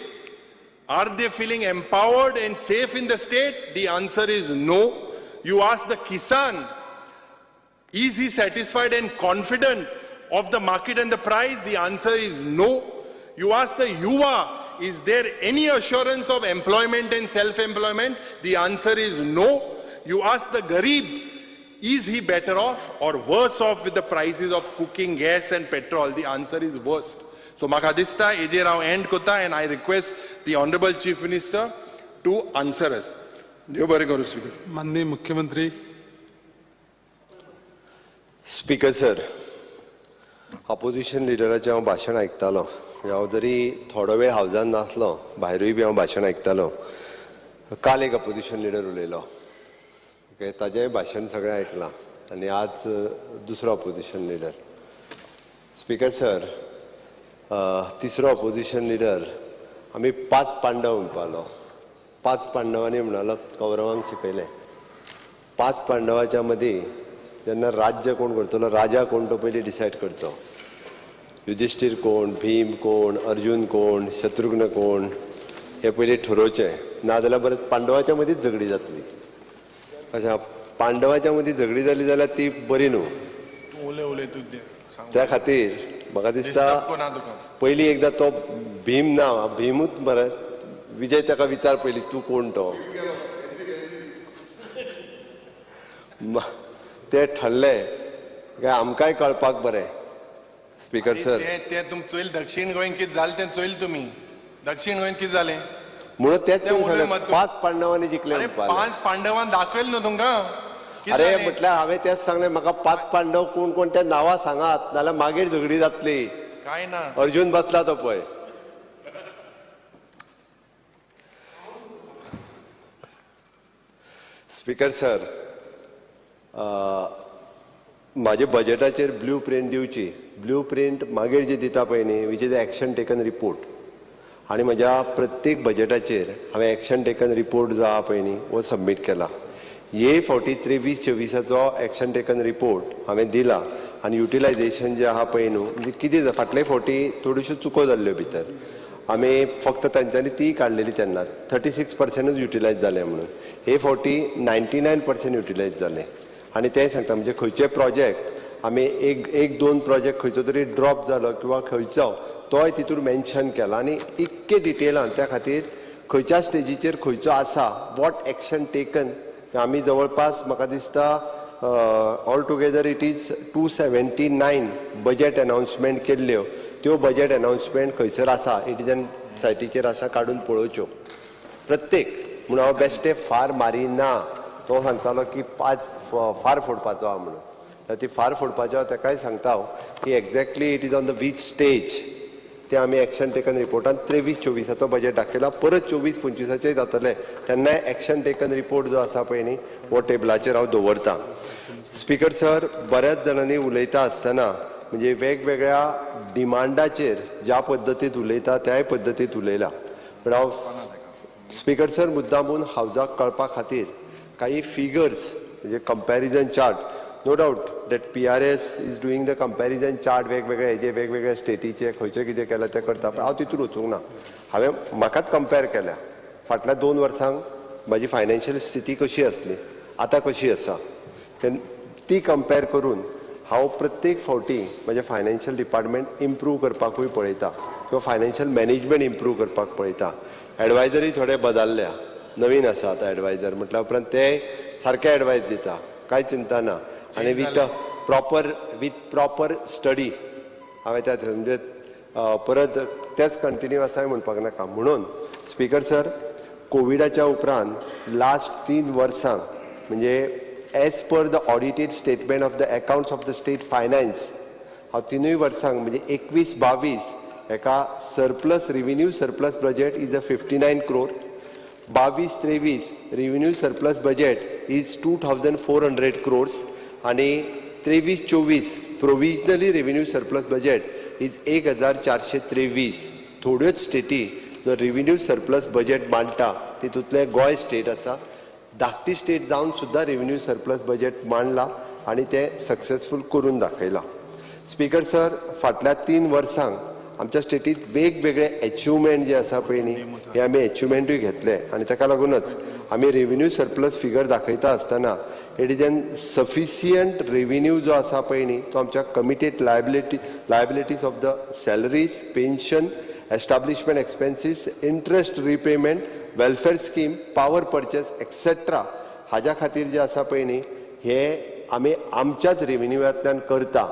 are they feeling empowered and safe in the state? The answer is no. You ask the Kisan, is he satisfied and confident of the market and the price? The answer is no. You ask the Yuva, is there any assurance of employment and self-employment? The answer is no. You ask the Garib, is he better off or worse off with the prices of cooking gas and petrol? The answer is worst. So Makadista, AJ Rao end kota and I request the Honorable Chief Minister to answer us. माननीय मुख्यमंत्री. Speaker sir, opposition लिडराचें हांव भाशण आयकतालो. हांव जरी थोडो वेळ हावजान नासलो, भायरूय बी हांव भाशण आयकतालो. काल एक अपोजिशन लिडर उलयलो. ताजेंय भाशण सगळें आयकलां आनी आज दुसरो अपोजिशन लिडर. स्पीकर सर, तिसरो अपोजिशन लिडर आमी 5 पांडव म्हणपालो. 5 पांडवांनी म्हणालो कौरवांक शिकयलें. 5 पांडवाच्या मदीं जेन्ना राज्य कोण करतलो, राजा कोण तो पयलीं डिसायड करचो. युधिष्ठीर कोण, भीम कोण, अर्जुन कोण, शत्रुघ्न कोण हे पयलीं ठरोवचें. नाजाल्यार परत पांडवाच्या मदींच झगडी जातली. अशा पांडवाच्या मदीं झगडी जाली जाल्यार ती बरी न्हू. त्या खातीर म्हाका दिसता पयलीं एकदां तो भीम ना, भीमूच मरे विजय ताका विचार पयली तूं कोण तो ते ठरले काय आमकांय कळपाक बरें स्पीकर सर ते तुम चोयल दक्षिण गोंयन कितें जालें तें चोयल तुमी दक्षिण गोंयन कितें जालें म्हणून तेच ते उलय मत तूं. 5 पांडवांनी जिखले अरे म्हणपाक लागले. 5 पांडवान दाखयल न्हू तुमकां कितें अरे जालें? म्हटल्यार हांवें तेच सांगलें म्हाका 5 पांडव कोण कोण त्या नांवां सांगात नाल्यार मागीर झगडी जातली काय ना अर्जुन बसला तो पळय स्पीकर सर म्हाजे बजेटाचेर ब्लू प्रिंट दिवची ब्लू प्रिंट मागीर जी दिता पळय न्ही which is action taken report आनी म्हज्या प्रत्येक बजेटाचेर हांवें एक्शन टेकन रिपोर्ट जो आहा पळय न्ही वो सबमीट केला हे फावटी 23-24चो एक्शन टेकन रिपोर्ट हांवें दिला आनी युटिलायझेशन जें आहा पळय न्हू म्हणजे कितें फाटले फावटी थोड्योश्यो चुको जाल्ल्यो भितर आमी फक्त तांच्यांनी ती काडलेली तेन्ना 36%च युटिलायज जाले म्हणून हे फावटी 99% युटिलायज जाले आनी तें सांगता म्हणजे खंयचे प्रोजेक्ट आमी एक दोन प्रोजेक्ट खंयचो तरी ड्रॉप जालो किंवा खंयचो तोय तितूर मेन्शन केला आनी इतके डिटेलान त्या खातीर खंयच्या स्टेजीचेर खंयचो आसा वॉट एक्शन टेकन आमी जवळपास म्हाका दिसता all together it is 279 budget announcement केल्ल्यो त्यो बजेट अनाउन्समेंट खंयसर आसा एडिजन सायटीचेर आसा काडून पळोवच्यो प्रत्येक म्हणून हांव बेश्टे फार मारिना तो सांगतालो की 5 फार फोडपाचो आहा म्हणून ती फार फोडपाचो ताकाय सांगता हांव की exactly it is on the which stage ते आमी एक्शन टेकन रिपोर्टान 23-24चो बजेट दाखयला परत 24-25चेय जातले तेन्नाय एक्शन टेकन रिपोर्ट जो आसा पळय न्ही हो टेबलाचेर हांव दवरतां स्पीकर सर बऱ्याच जाणांनी उलयता आसतना म्हणजे वेगवेगळ्या डिमांडाचेर ज्या पद्दतीत उलयता त्याय पद्दतीत उलयला पण हांव स्पीकर सर मुद्दामून हावजाक कळपा खातीर काही फिगर्स म्हणजे comparison chart no doubt that PRS is doing the comparison chart वेगवेगळे हेजे वेगवेगळ्या स्टेटीचे खंयचे कितें केला ते करता पण हांव तितूर वचूंक ना हांवें म्हाकाच कंपेर केल्या फाटल्या 2 वर्सांक म्हाजी फायनान्शियल स्थिती कशी आसली आतां कशी आसा ती कंपेर करून हांव प्रत्येक फावटी म्हजें फायनान्शियल डिपार्टमेंट इम्प्रूव करपाकूय पळयता किंवा फायनान्शियल मॅनेजमेंट इम्प्रूव करपाक पळयता एडवायजरी थोडे बदलल्या नवीन आसा आतां एडवायजर म्हटल्या उपरांत ते सारके एडवायस दिता कांय चिंता ना आनी वीथ प्रॉपर स्टडी हांवें त्या म्हणजे परत तेच कंटिन्यू आसाय म्हणपाक नाका म्हणून स्पीकर सर कोविडाच्या उपरांत लास्ट 3 वर्सां म्हणजे age per the audited statement of the accounts of the state finance हांव 3 वर्सांक म्हणजे 21-22 हेका surplus revenue surplus budget is 59 crore 22-23 revenue surplus budget is 2400 crores आणि 23-24 provisionally revenue surplus budget is 1423 थोड्योच स्टेटी जो revenue surplus budget मांडटा तितूंतले Goa state आसा धाकटी state जावन सुद्दां रेव्हेन्यू सरप्लस बजेट मांडला आणि ते सक्सेसफूल करून दाखयला स्पीकर सर फाटल्या 3 वर्सांक आमच्या स्टेटीत वेगवेगळे अचिवमेंट जे आसा पळय न्ही हे आमी अचिवमेंटूय घेतले आणि ताका लागूनच आमी रेव्हेन्यू सरप्लस फिगर दाखयता आसतना it is an sufficient revenue जो आसा पळय न्ही तो आमच्या committed liabilities of the salaries pension establishment expenses interest repayment welfare scheme power purchase etcetera हाज्या खातीर जे आसा पळय न्ही हे आमी आमच्याच रेव्हेन्यूंतल्यान करता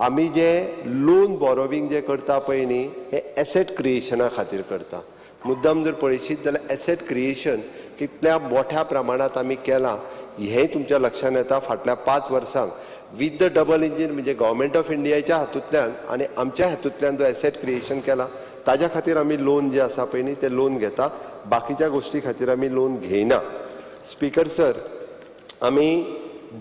आमी जे लोन बॉरोविंग जे करता पळय न्ही हे एसेट क्रिएशना खातीर करता मुद्दाम जर पळयशीत जाल्यार एसेट क्रिएशन कितल्या मोठ्या प्रमाणात आमी केलां हेंय तुमच्या लक्षांत येता फाटल्या 5 वर्सांक विथ द डबल इंजीन म्हणजे गव्हर्मेंट ऑफ इंडियाच्या हातूंतल्यान आनी आमच्या हातूंतल्यान जो एसेट क्रिएशन केला ताज्या खातीर आमी लोन जे आसा पळय न्ही ते लोन घेता बाकीच्या गोश्टी खातीर आमी लोन घेयना स्पीकर सर आमी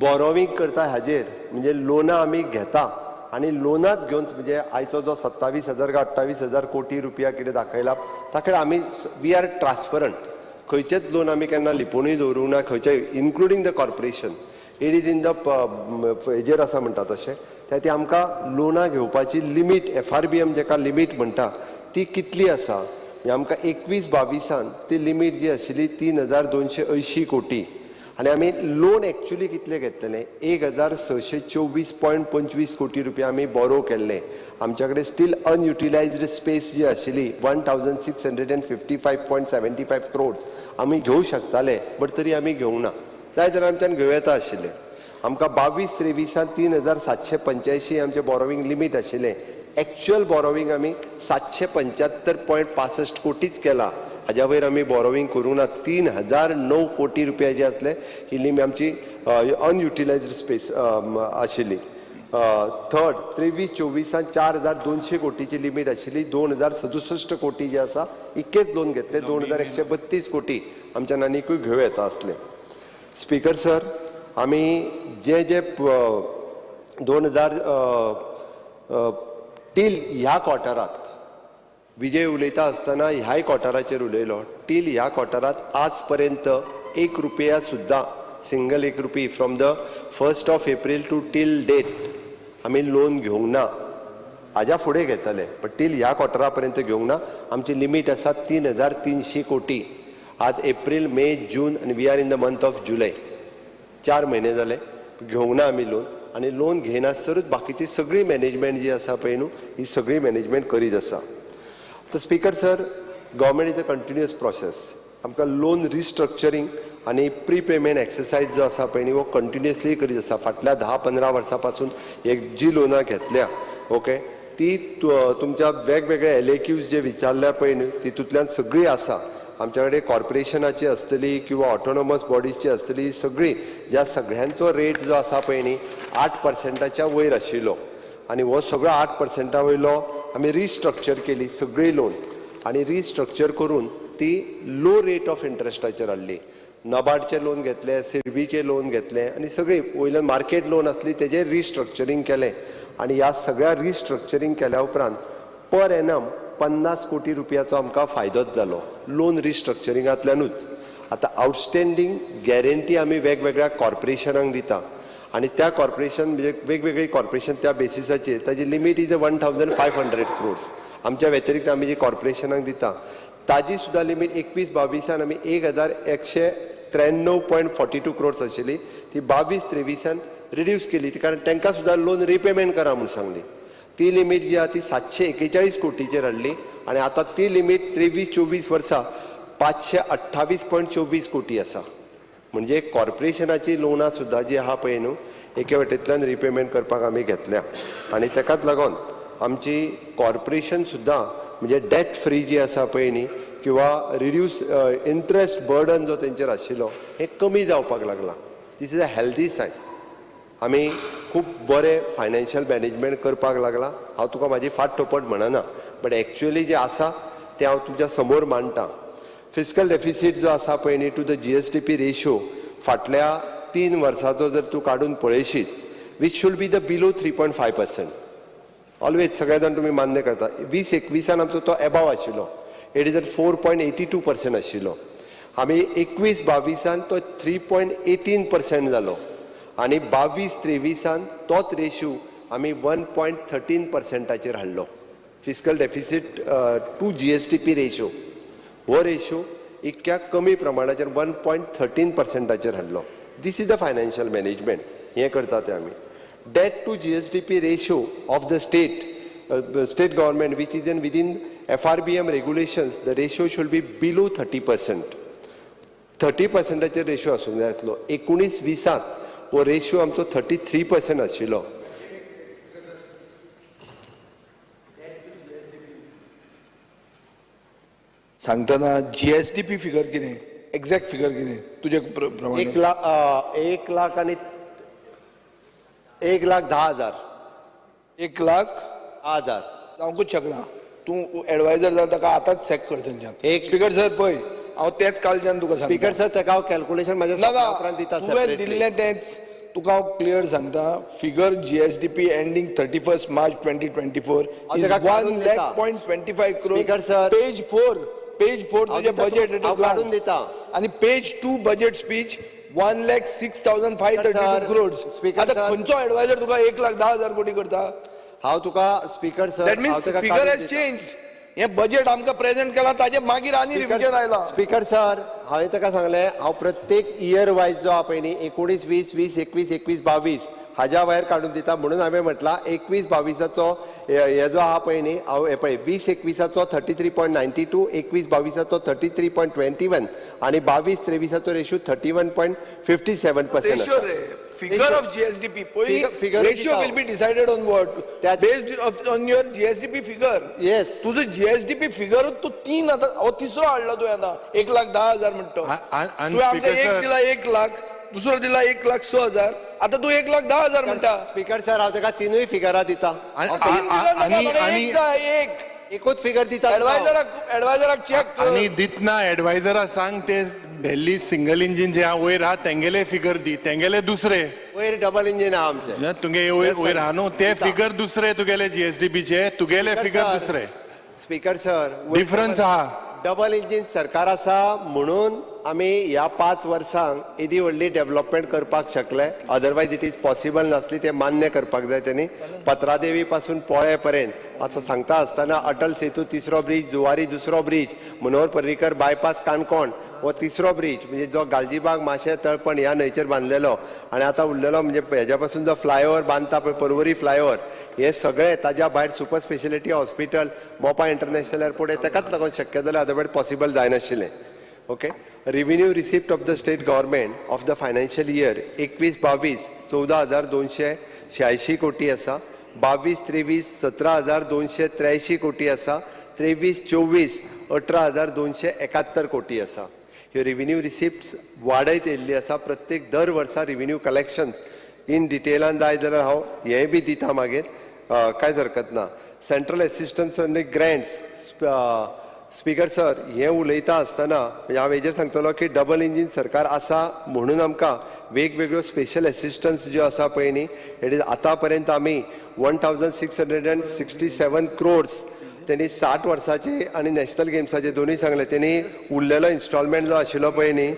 बॉरोविंग करता हाजेर म्हणजे लोनां आमी घेता आणि लोनात घेवन म्हणजे आयचो जो 27,000 का 28,000 कोटी रुपया कितें दाखयला ताका आमी वी आर ट्रान्सपरंट खंयचेच लोन आमी केन्ना लिपोवनूय दवरूंक ना खंयचे including the corporation it is in the हेजेर आसा म्हणटा तशें त्या आमकां लोनां घेवपाची लिमीट FRBM जेका लिमीट म्हणटा ती कितली आसा म्हणजे आमकां 21-22 ती लिमीट जी आशिल्ली 3,280 कोटी आनी आमी लोन एक्चुअली कितले घेतलेले 1624.25 कोटी रुपया आमी बोरो केल्ले आमच्या कडेन स्टील अनयुटिलायज्ड स्पेस जी आशिल्ली 1655.75 क्रोड्स आमी घेवंक शकताले बट तरी आमी घेवंक ना जाय जाल्यार आमच्यान घेवं येता आशिल्ले आमकां 22-23 3,785 आमचे बॉरोवींग लिमीट आशिल्ले एक्चुअल बॉरोवींग आमी 775.65 कोटीच केला हाज्या वयर आमी बॉरोवींग करूंक ना 3,009 कोटी रुपया जे आसले ही लिमीट आमची अनयुटिलायज्ड स्पेस आशिल्ली थर्ड 23-24 4,200 कोटीची लिमीट आशिल्ली 2,067 कोटी जे आसा इतकेच लोन घेतले 2,132 कोटी आमच्या आनीकूय घेवं येता आसले स्पीकर सर आमी जे 2000 टील ह्या क्वॉर्टरांत विजय उलयता आसतना ह्याय क्वॉर्टराचेर उलयलो टील ह्या क्वॉर्टरांत आज पर्यंत 1 रुपया सुद्दां single 1 rupee from the 1st of April to till date आमी लोन घेवंक ना हाज्या फुडें घेतले पण टील ह्या क्वॉर्टरा पर्यंत घेवंक ना आमची लिमीट आसा 3,300 कोटी आज एप्रील मे जून आनी we are in the month of July 4 म्हयने जाले घेवंक ना आमी लोन आनी लोन घेयनासतरूच बाकीची सगळी मॅनेजमेंट जी आसा पळय न्हू ही सगळी मॅनेजमेंट करीत आसा तर speaker sir government is a continuous process आमकां लोन रिस्ट्रक्चरींग आनी प्री पेमेंट एक्सरसायज जो आसा पळय न्ही वो कंटिन्युअसली करीत आसा फाटल्या 10-15 वर्सां पासून एक जी लोनां घेतल्या ओके ती तुमच्या वेगवेगळ्या एलएक्यूज जे विचारल्या पळय न्ही तितूंतल्यान सगळी आसा आमच्या कडेन कॉर्पोरेशनाची आसतली किंवा ऑटोनॉमस बॉडीजची आसतली सगळी ज्या सगळ्यांचो रेट जो आसा पळय न्ही 8% वयर आशिल्लो आनी हो सगळो 8% वयलो आमी रिस्ट्रक्चर केली सगळी लोन आनी रिस्ट्रक्चर करून ती लो रेट ऑफ इंट्रस्टाचेर हाडली नबार्डचे लोन घेतले सिडबीचे लोन घेतले आनी सगळी वयल्यान मार्केट लोन आसली तेजे रिस्ट्रक्चरींग केलें आनी ह्या सगळ्या रिस्ट्रक्चरींग केल्या उपरांत पर एनम 50 कोटी रुपयाचो आमकां फायदोच जालो लोन रिस्ट्रक्चरिंगांतल्यानूच आतां आउटस्टँडींग गॅरंटी आमी वेगवेगळ्या कॉर्पोरेशनांक दिता आनी त्या कॉर्पोरेशन म्हणजे वेगवेगळी कॉर्पोरेशन त्या बेसिसाचेर ताजी लिमीट इज 1,500 क्रोड्स आमच्या व्यतिरिक्त आमी जी कॉर्पोरेशनांक दिता ताजी सुद्दां लिमीट 21-22 आमी 1,193.42 क्रोड्स आशिल्ली ती 22-23 रिड्यूस केली कारण तांकां सुद्दां लोन रिपेमेंट करा म्हणून सांगली ती लिमीट जी आहा ती 741 कोटीचेर हाडली आनी आतां ती लिमीट 23-24 वर्सां 528.24 कोटी आसा म्हणजे कॉर्पोरेशनाची लोनां सुद्दां जी आहा पळय न्हू एके वटेंतल्यान रिपेमेंट करपाक आमी घेतल्या आनी ताकाच लागून आमची कॉर्पोरेशन सुद्दां म्हणजे डेट फ्री जी आसा पळय न्ही किंवा रिड्यूस इंट्रस्ट बर्डन जो तेंचेर आशिल्लो हें कमी जावपाक लागला this is a healthy sign आमी खूब बरें फायनान्शियल मॅनेजमेंट करपाक लागला हांव तुका म्हाजी फाट टोपट म्हणना बट एक्चुअली जे आसा तें हांव तुमच्या समोर मांडटा फिस्कल डेफिसीट जो आसा पळय न्ही टू द GSDP रेशो फाटल्या 3 वर्सांचो जर तूं काडून पळयशीत which should be the below 3.5% always सगळे जाण तुमी मान्य करता 20-21 आमचो तो एबाव आशिल्लो इट इज एट 4.82% आशिल्लो आमी 21-22 तो 3.18% जालो आनी 22-23 तोच रेशो आमी 1.13%चेर हाडलो fiscal deficit to GSDP ratio हो रेशो इतक्या कमी प्रमाणाचेर 1.13%चेर हाडलो this is the financial management हें करता तें आमी debt to GSDP ratio of the state government which is in within FRBM regulations the ratio should be below 30% 30%चेर रेशो आसूंक जाय आसलो 19-20 हो रेशो आमचो 33% आशिल्लो सांगतना GSDP फिगर कितें एक्झॅक्ट फिगर कितें तुजे प्रमाणे 1,10,000 1,10,000 जावंकूच शकना तूं एडवायझर जाता ताका आतांच सॅक कर थंयच्यान एक स्पीकर सर पळय हांव तेच कालच्यान तुका स्पीकर सर ताका हांव कॅल्क्युलेशन म्हाज्या उपरांत दिता तुवें दिल्लें तेंच तुका हांव क्लियर सांगता figure GSDP ending 31 March 2024 is 1,25 crore speaker sir page 4 तुझे बजेट काढून दिता आणि पेज 2 बजेट स्पीच 1,06,532 crores आता खंयचो एडवायझर तुका 1,10,000 कोटी करता हांव तुका speaker sir that means figure has changed हे बजेट आमकां प्रेझेंट केला ताजे मागीर आनी रिव्हिजन आयला. स्पीकर सर हांवें ताका सांगलें हांव प्रत्येक इयर वायज जो आहा पळय न्ही 19, 20, 20, 21, 21, 22 हाज्या भायर काडून दिता म्हणून हांवें म्हटलां 21, 22 हे जो आहा पळय न्ही हांव हे पळय 20, 21 33.92, 21, 22 33.21 आनी 22, 23 ratio 31.57% ratio ray figure of GSDP Figure ratio will be decided on what That- based on your GSDP figure. Yes. तुझं GSDP फिगर तू 3 आता तिसरो हाडला तू आता 1,10,000 म्हणतो आणि तू आमकां speaker एक sir- दिला 1 लाख दुसरो दिला 1,06,000 आता तू 1,10,000 म्हणता. स्पीकर सर हांव ताका तिनूय फिगरां दिता आणि- हांव तीन दिला नाका, आणि- म्हाका आणि- एक जाय, एक एकूच फिगर दिता तुका हांव. एडवायझराक चेक कर. आणि दितना एडवायझरा सांग ते दिल्ली सिंगल इंजिन जे आहा वयर आहा तेंगेले फिगर दी तेंगेले दुसरे वयर डबल इंजिन आहा आमचें तुगे वयर आहा न्हू ते फिगर दुसरे तुगेले जीएसडीपीचे तुगेले फिगर दुसरे स्पीकर सर डिफरन्स आहा डबल इंजिन सरकार आसा म्हणून आमी ह्या 5 वर्सांक एदी व्हडली डेव्हलपमेंट करपाक शकले अदरवायज इट इज पॉसिबल नासली ते मान्य करपाक जाय त्यांनी पत्रादेवी पासून पोळे पर्यंत असं सांगता आसतना अटल सेतू तिसरो ब्रिज जुवारी दुसरो ब्रिज मनोहर पर्रीकर बायपास काणकोण हो तिसरो ब्रिज म्हणजे जो गालजीबाग माशे तळपण ह्या न्हंयचेर बांदलेलो आणि आता उरलेलो म्हणजे हेज्या पासून जो फ्लायओव्हर बांदता पळय पर्वरी फ्लायओव्हर हे सगळे ताज्या भायर super speciality hospital Mopa international airport हे ताकाच लागून शक्य जालें अदरवायज पॉसिबल जायनाशिल्लें. Okay revenue receipt of the state government of the financial year 21-22 14,286 कोटी आसा 22-23 17,283 कोटी आसा 23-24 18,271 कोटी आसा. ह्यो रेव्हेन्यू रिसिप्ट्स वाडयत येयल्ली आसा प्रत्येक दर वर्सा रेव्हेन्यू कलेक्शन्स इन डिटेलान जाय जाल्यार हांव हेंय बी दिता मागीर कांयच हरकत ना. सेंट्रल एसिस्टन्स आनी ग्रँट्स स्पीकर सर हें उलयता आसतना म्हणजे हांव हेजेर सांगतलो की डबल इंजीन सरकार आसा म्हणून आमकां वेगवेगळ्यो स्पेशल एसिस्टन्स ज्यो आसा पळय न्ही इट इज आतां पर्यंत आमी 1,667 crores त्यांनी 60 वर्साचे आणि नॅशनल गेम्साचे दोन्ही सांगले त्यांनी उरलेलो इन्स्टॉलमेंट जो आशिल्लो पळय न्ही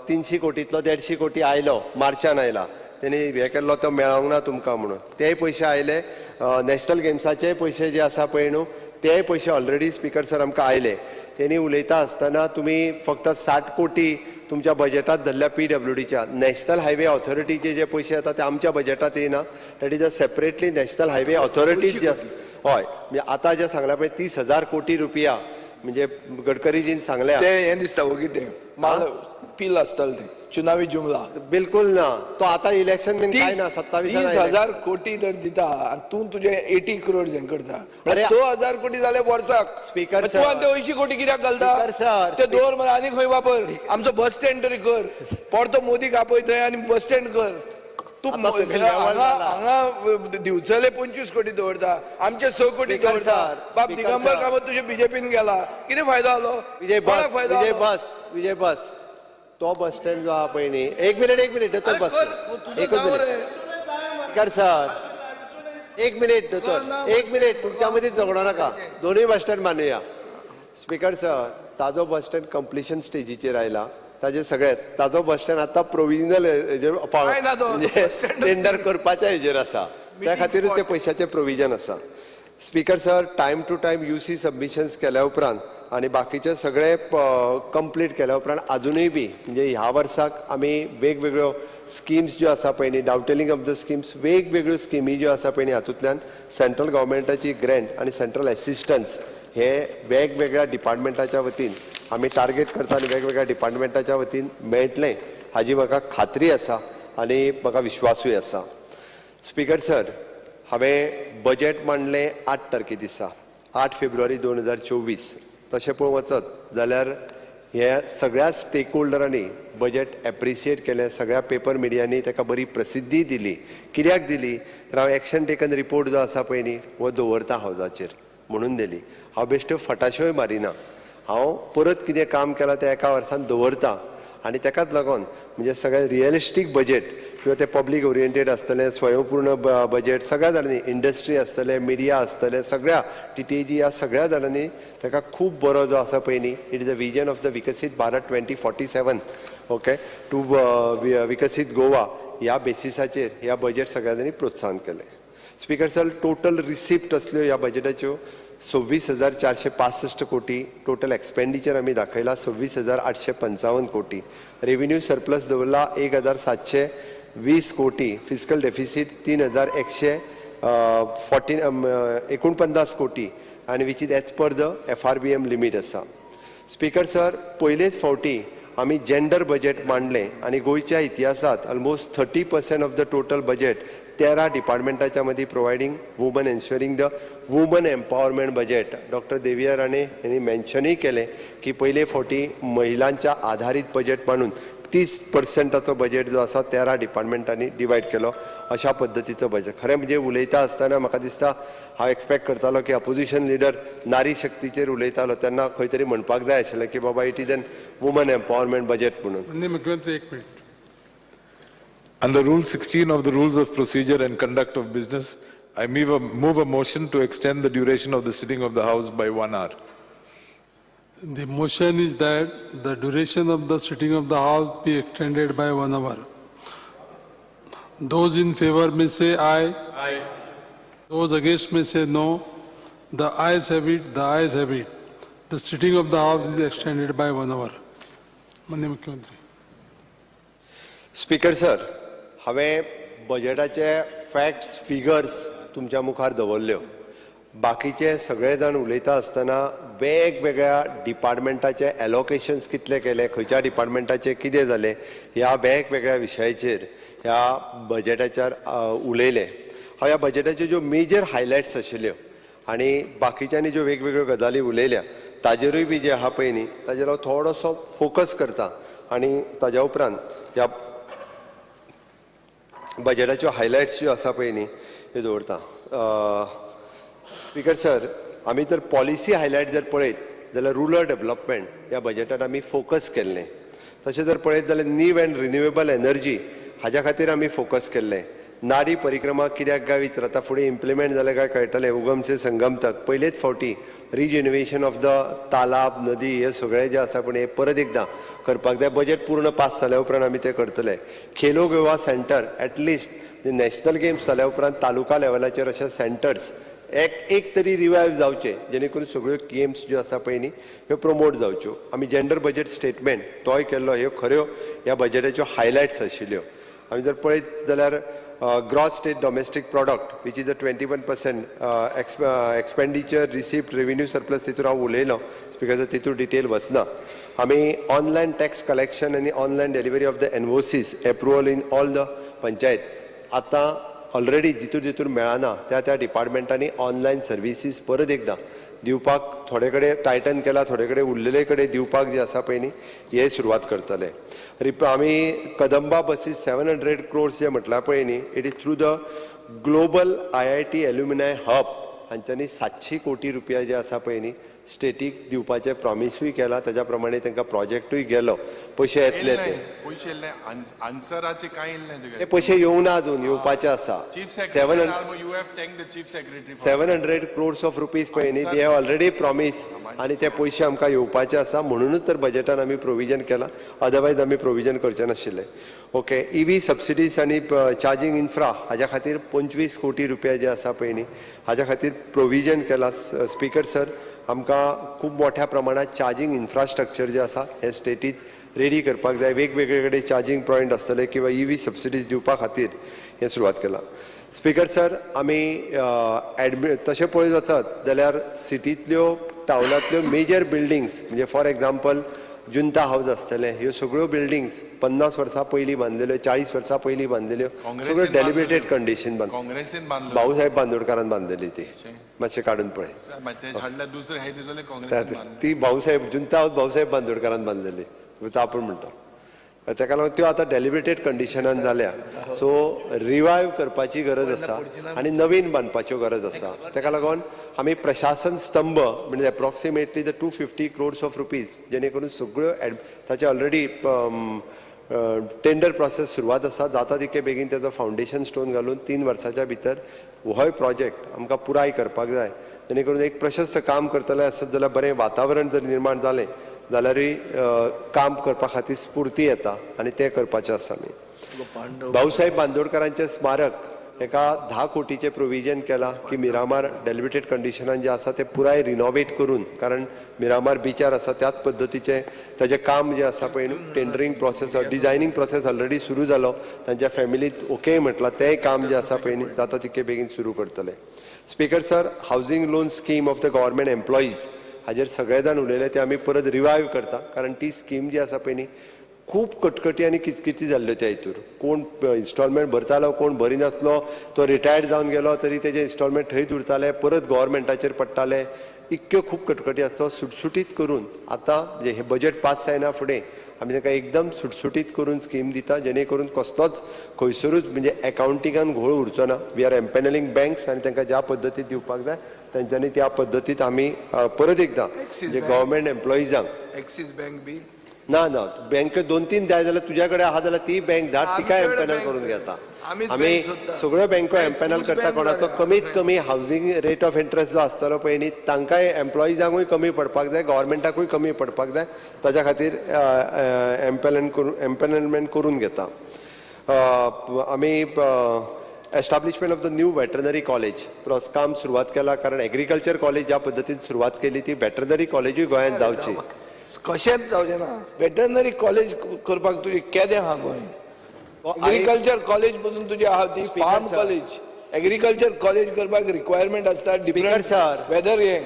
300 कोटींतलो 150 कोटी आयलो मार्चान आयला त्यांनी हे केल्लो तो मेळोंक ना तुमकां म्हणून तेय पयशे आयले नॅशनल गेम्साचे पयशे जे आसा पळय न्हू तेय पयशे ऑलरेडी स्पीकर सर आमकां आयले. त्यांनी उलयता आसतना तुमी फक्त 60 कोटी तुमच्या बजेटात धरल्या PWDच्या नॅशनल हायवे ऑथॉरिटीचे जे पयशे येता ते आमच्या बजेटात येना that is a separately national highway authorities जे हय म्हणजे आतां जे सांगल्या पळय 30,000 कोटी रुपया म्हणजे गडकरीजीन सांगल्या ते हें दिसता हो कितें माल पील आसतलें ते चुनावी जुमला बिलकुल ना तो आता इलेक्शन बीन काय ना 27 30,000 कोटी तर दिता आणि तू तुझे 80 crores हें करता अरे 100,000 कोटी जाले वर्साक Speaker तू sir. आनी ते 80 कोटी कित्याक घालता Speaker sir. ते दोर मरे आनी खंय वापर आमचो बस स्टँड तरी कर परतो मोदीक आपय थंय आनी बस स्टँड कर तू आता सगळें लेवल जाला. हांगा दिवचले 25 कोटी दवरता आमचे 6 कोटी Speaker दवरता sir. बाप Speaker दिगंबर sir. कामत तुझे बीजेपीन गेला कितें फायदो जालो विजय कोणाक बस फायदो विजय जालो? बस विजय बस तो बस स्टँड जो आहा पळय न्ही एक मिनिट दोतोर अरे बस कर, तुझं एकच जावं मिनिट रे. स्पीकर सर एक मिनिट दोतोर एक मिनिट तुमच्या मदीं झगडो नाका दोनूय बस स्टँड बांदुया. स्पीकर सर ताजो बस स्टँड कंप्लिशन स्टेजीचेर आयला ताजे सगळ्यात ताजो बस स्टँड आतां प्रोविजनल काय ना तो bus stand. टेंडर करपाच्या हेजेर आसा त्या खातीरूच ते पयशाचें प्रोविजन आसा. Speaker sir time to time UC submissions केल्या उपरांत आणि बाकीचे सगळे कंप्लीट केल्या उपरांत अजूनय बी म्हणजे ह्या वर्साक आमी वेगवेगळ्यो स्किम्स ज्यो आसा पळय न्ही डावटेलिंग ऑफ द स्किम्स वेगवेगळ्यो स्किमी ज्यो आसा पळय न्ही हातूंतल्यान सेंट्रल गव्हर्मेंटाची ग्रँट आणि सेंट्रल एसिस्टन्स हे वेगवेगळ्या डिपार्टमेंटाच्या वतीन आमी टार्गेट करता आनी वेगवेगळ्या डिपार्टमेंटाच्या वतीन मेळटलें हाजी म्हाका खात्री आसा आनी म्हाका विश्वासूय आसा. स्पीकर सर हांवें बजेट मांडलें 8 तारखे दिसा 8 फेब्रुवारी 2024 तशें पळोवंक वचत जाल्यार हे सगळ्या स्टेक होल्डरांनी बजेट एप्रिशिएट केलें सगळ्या पेपर मिडियांनी ताका बरी प्रसिद्धी दिली. कित्याक दिली तर हांव एक्शन टेकन रिपोर्ट जो आसा पळय न्ही हो दवरता हावजाचेर म्हणून दिली. हांव बेश्ट्यो फटाश्योय मारिना हांव परत कितें काम केलां तें एका वर्सान दवरता आनी ताकाच लागून म्हणजे सगळें रियलिस्टीक बजेट किंवा ते पब्लीक ओरिएंटेड आसतलें स्वयंपूर्ण बजेट सगळ्या जाणांनी इंडस्ट्री आसतलें मिडिया आसतलें सगळ्या TTG ह्या सगळ्या जाणांनी ताका खूब बरो जो आसा पळय न्ही it is a vision of the विकसीत भारत 2047 ओके टू विकसीत गोवा ह्या बेसिसाचेर ह्या बजेट सगळ्या जाणांनी प्रोत्साहन केलें. स्पीकर सर टोटल रिसिप्ट असल्यो ह्या बजेटाच्यो 26,465 कोटी, टोटल एक्सपेंडिचर आमी दाखयला 26,855 कोटी, रेव्हेन्यू सरप्लस दवरला 1,720 कोटी, फिस्कल डेफिसीट 3,149 कोटी आणि which is as per the FRBM limit आसा. स्पीकर सर, पयलेच फावटी आमी जेंडर बजेट मांडलें आणि गोंयच्या इतिहासात almost 30% of the total budget 13 डिपार्टमेंटाच्या मदीं providing women, ensuring the women empowerment budget. Doctor Deviya Rane यांनी मेन्शनय केलें की पयले फावटी महिलांच्या आधारीत बजेट मांडून 30%ाचो बजेट जो आसा 13 डिपार्टमेंटांनी डिवायड केलो. अशा पद्दतीचो बजेट खरें म्हणजे उलयता आसतना म्हाका दिसता हांव एक्सपेक्ट करतालो की अपोजिशन लिडर नारी शक्तीचेर उलयतालो तेन्ना खंय तरी म्हणपाक जाय आशिल्लें की बाबा it is an woman empowerment budget म्हणून. माननीय मुख्यमंत्री एक minute. Under Rule 16 of the Rules of Procedure and Conduct of Business, I move a motion to extend the duration of the sitting of the House by 1 hour. The motion is that the duration of the sitting of the House be extended by 1 hour. Those in favor may say aye. Aye. Those against may say no. The ayes have it, the ayes have it. The sitting of the House is extended by 1 hour. माननीय मुख्यमंत्री. Speaker sir, हांवें बजेटाचे facts figures तुमच्या मुखार दवरल्यो. बाकीचे सगळे जाण उलयता आसतना वेगवेगळ्या डिपार्टमेंटाचे एलोकेशन्स कितले केले, खंयच्या डिपार्टमेंटाचे कितें जालें ह्या वेगवेगळ्या विशयाचेर ह्या बजेटाचेर उलयले. हांव ह्या बजेटाच्यो ज्यो मेजर हायलायट्स आशिल्ल्यो आनी बाकीच्यांनी ज्यो वेगवेगळ्यो गजाली उलयल्या ताजेरूय बी जे आहा पळय न्ही ताजेर हांव थोडोसो फोकस करता आनी ताज्या उपरांत ह्या बजेटाच्यो हायलायट्स ज्यो आसा पळय न्ही त्यो दवरता. स्पीकर सर, आमी जर पॉलिसी हायलायट जर पळयत जाल्यार रुरल डेव्हलपमेंट ह्या बजेटान आमी फोकस केल्लें. तशें जर पळयत जाल्यार नीव एंड रिन्युएबल एनर्जी हाज्या खातीर आमी फोकस केल्लें. नारी परिक्रमा कित्याक गावी तर आतां फुडें इम्प्लिमेंट जालें काय कळटलें. उगम से संगम तक पयलेच फावटी रिजेन्युएशन ऑफ द तालाब, नदी हे सगळें जें आसा पण हे परत एकदां करपाक जाय. बजेट पूर्ण पास जाल्या उपरांत आमी तें करतले. Khelo Goa centre at least national games जाल्या उपरांत तालुका लेवलाचेर अशे सेंटर्स एक तरी रिवायव जावचे जेणे करून सगळ्यो गेम्स ज्यो आसा पळय न्ही ह्यो प्रमोट जावच्यो. आमी जेंडर बजेट स्टेटमेंट तोय केल्लो. ह्यो खऱ्यो ह्या बजेटाच्यो हायलायट्स आशिल्ल्यो. आमी जर पळयत जाल्यार gross state domestic product which is the 21% expenditure receipt revenue surplus तितून हांव उलयलो. स्पीकर सर, तितून डिटेल वचना. आमी ऑनलायन टॅक्स कलेक्शन आनी online delivery of the invoices approval in all the panchayat आतां ऑलरेडी जितून मेळना त्या डिपार्टमेंटांनी ऑनलायन सर्विसीस परत एकदां दिवपाक थोडे कडेन टायटन केला, थोडे कडेन उरलेले कडेन दिवपाक जे आसा पळय न्ही हे सुरवात करतले. आमी कदंबा बसीस 700 crores जे म्हटलां पळय न्ही it is through the global IIT alumni hub हांच्यांनी 700 कोटी रुपया जे आसा पळय न्ही स्टेटीक दिवपाचें प्रॉमिसूय केला. ताज्या प्रमाणे तांकां प्रोजेक्टूय गेलो. पयशे येतले ते पयशे आन्सराचे काय येयले ते पयशे येवना अजून, येवपाचे आसा. 700 crores ऑफ रुपीज पळय न्ही दे हॅव ऑलरेडी प्रॉमीस आनी ते पयशे आमकां येवपाचे आसा. म्हणूनच तर बजेटान आमी प्रोविजन केला. अदरवायज आमी प्रोविजन करचे नाशिल्ले. ओके. EV सबसिडीज आनी चार्जिंग इन्फ्रा हाज्या खातीर 25 कोटी रुपया जे आसा पळय न्ही हाज्या खातीर प्रोविजन केला. स्पीकर सर, आमकां खूब मोठ्या प्रमाणात चार्जिंग इन्फ्रास्ट्रक्चर जे आसा हे स्टेटीत रेडी करपाक जाय. वेगवेगळे कडेन चार्जिंग पॉयंट आसतले किंवा EV सबसिडीज दिवपा खातीर हे सुरवात केला. स्पीकर सर, आमी तशें पळयत वचत जाल्यार सिटींतल्यो टावनांतल्यो मेजर बिल्डिंग्स म्हणजे फॉर एग्जाम्पल जुंता हाऊस आसतले ह्यो सगळ्यो बिल्डिंग्स 50 वर्सां पयलीं बांदलेल्यो, 40 वर्सां पयलीं बांदलेल्यो, सगळ्यो डेलिब्रेटेड कंडिशन काँग्रेसीन बांदलो. भाऊसाहेब बांदोडकरान बांदलेली ती. मातशें काडून पळय. दुसरे हे दिसले ती भाऊसाहेब जुंता हाऊस भाऊसाहेब बांदोडकरान बांदलेली. तो आपूण म्हणटा ताका लागून त्यो आतां डेलिब्रेटेड कंडिशनान जाल्या. सो रिवायव करपाची गरज आसा आनी नवीन बांदपाच्यो गरज आसा. ताका लागून आमी प्रशासन स्तंभ म्हणजे approximately the 250 crores of rupees जेणे करून सगळ्यो ताचे ऑलरेडी टेंडर प्रोसेस सुरवात आसा. जाता तितके बेगीन ताचो फावंडेशन स्टोन घालून 3 वर्साच्या भितर होय प्रोजेक्ट आमकां पुराय करपाक जाय. जेणे करून एक प्रशस्त काम करतले आसत जाल्यार बरें वातावरण जर निर्माण जालें जाल्यारूय काम करपा खातीर स्फूर्ती येता आनी तें करपाचें आसा आमी. भाऊसाहेब बांदोडकरांचें स्मारक एका 10 कोटीचे प्रोविजन केला की मिरामार डेलिमिटेड कंडिशनान जे आसा ते पुराय रिनोवेट करून, कारण मिरामार बिचार आसा त्याच पद्दतीचे ताजें काम जे आसा पळय न्हू, टेंडरींग प्रोसेस डिजायनींग प्रोसेस ऑलरेडी सुरू जालो, तांच्या फॅमिलीत ओके म्हटलां तेंय काम जे आसा पळय न्ही जाता तितके बेगीन सुरू करतले. Speaker sir, housing loan scheme of the government employees हाजेर सगळे जाण उलयले ते आमी परत रिवायव करता, कारण ती स्कीम जी आसा पळय न्ही खूब कटकटी आनी किचकिची जाल्ल्यो त्या हितूर. कोण इन्स्टॉलमेंट भरतालो, कोण भरी नासलो, तो रिटायर्ड जावन गेलो तरी तेजे इन्स्टॉलमेंट थंयच उरताले, परत गव्हर्मेंटाचेर पडटाले. इतक्यो खूब कटकटी आसता. सुटसुटीत करून आतां जे हे बजेट पास जायना फुडें आमी ताका एकदम सुटसुटीत करून स्कीम दिता, जेणे करून कसलोच खंयसरूच म्हणजे अकाउंटिंगान घोळ उरचो ना. वी आर एम्पॅनलिंग बँक्स आनी तांकां ज्या पद्दतीन दिवपाक जाय तेंच्यांनी त्या पद्दतीत आमी परत एकदां जे गव्हर्मेंट एम्प्लॉईजांक एक्सीस बँक बी ना बँक 2-3 जाय जाल्यार तुज्या कडेन आहा जाल्यार ती बँक धाड, तिका एम्पॅनल करून घेता. आमीच आमी bank सोदता. सगळ्यो बँको एम्पॅनल करता. कोणाचो कमीत कमी हावसिंग रेट ऑफ इंट्रस्ट जो आसतलो पळय न्ही तांकांय एम्प्लॉईजांकूय कमी पडपाक जाय, गव्हर्मेंटाकूय कमी पडपाक जाय, ताच्या खातीर एम्पॅनलमेंट करून घेता. आमी establishment of the new veterinary college काम सुरवात केला, कारण एग्रीकल्चर कॉलेज ज्या पद्दतीन सुरवात केली ती वेटरनरी कॉलेजूय गोंयांत जावची. कशेंच जावचें ना. वेटरनरी कॉलेज करपाक तुजें केदें आहा गोंय. एग्रीकल्चर कॉलेज पासून तुजी आहा ती फार्म कॉलेज. एग्रीकल्चर कॉलेज करपाक रिक्वायरमेंट आसता डिफरंट sir. वेदर हे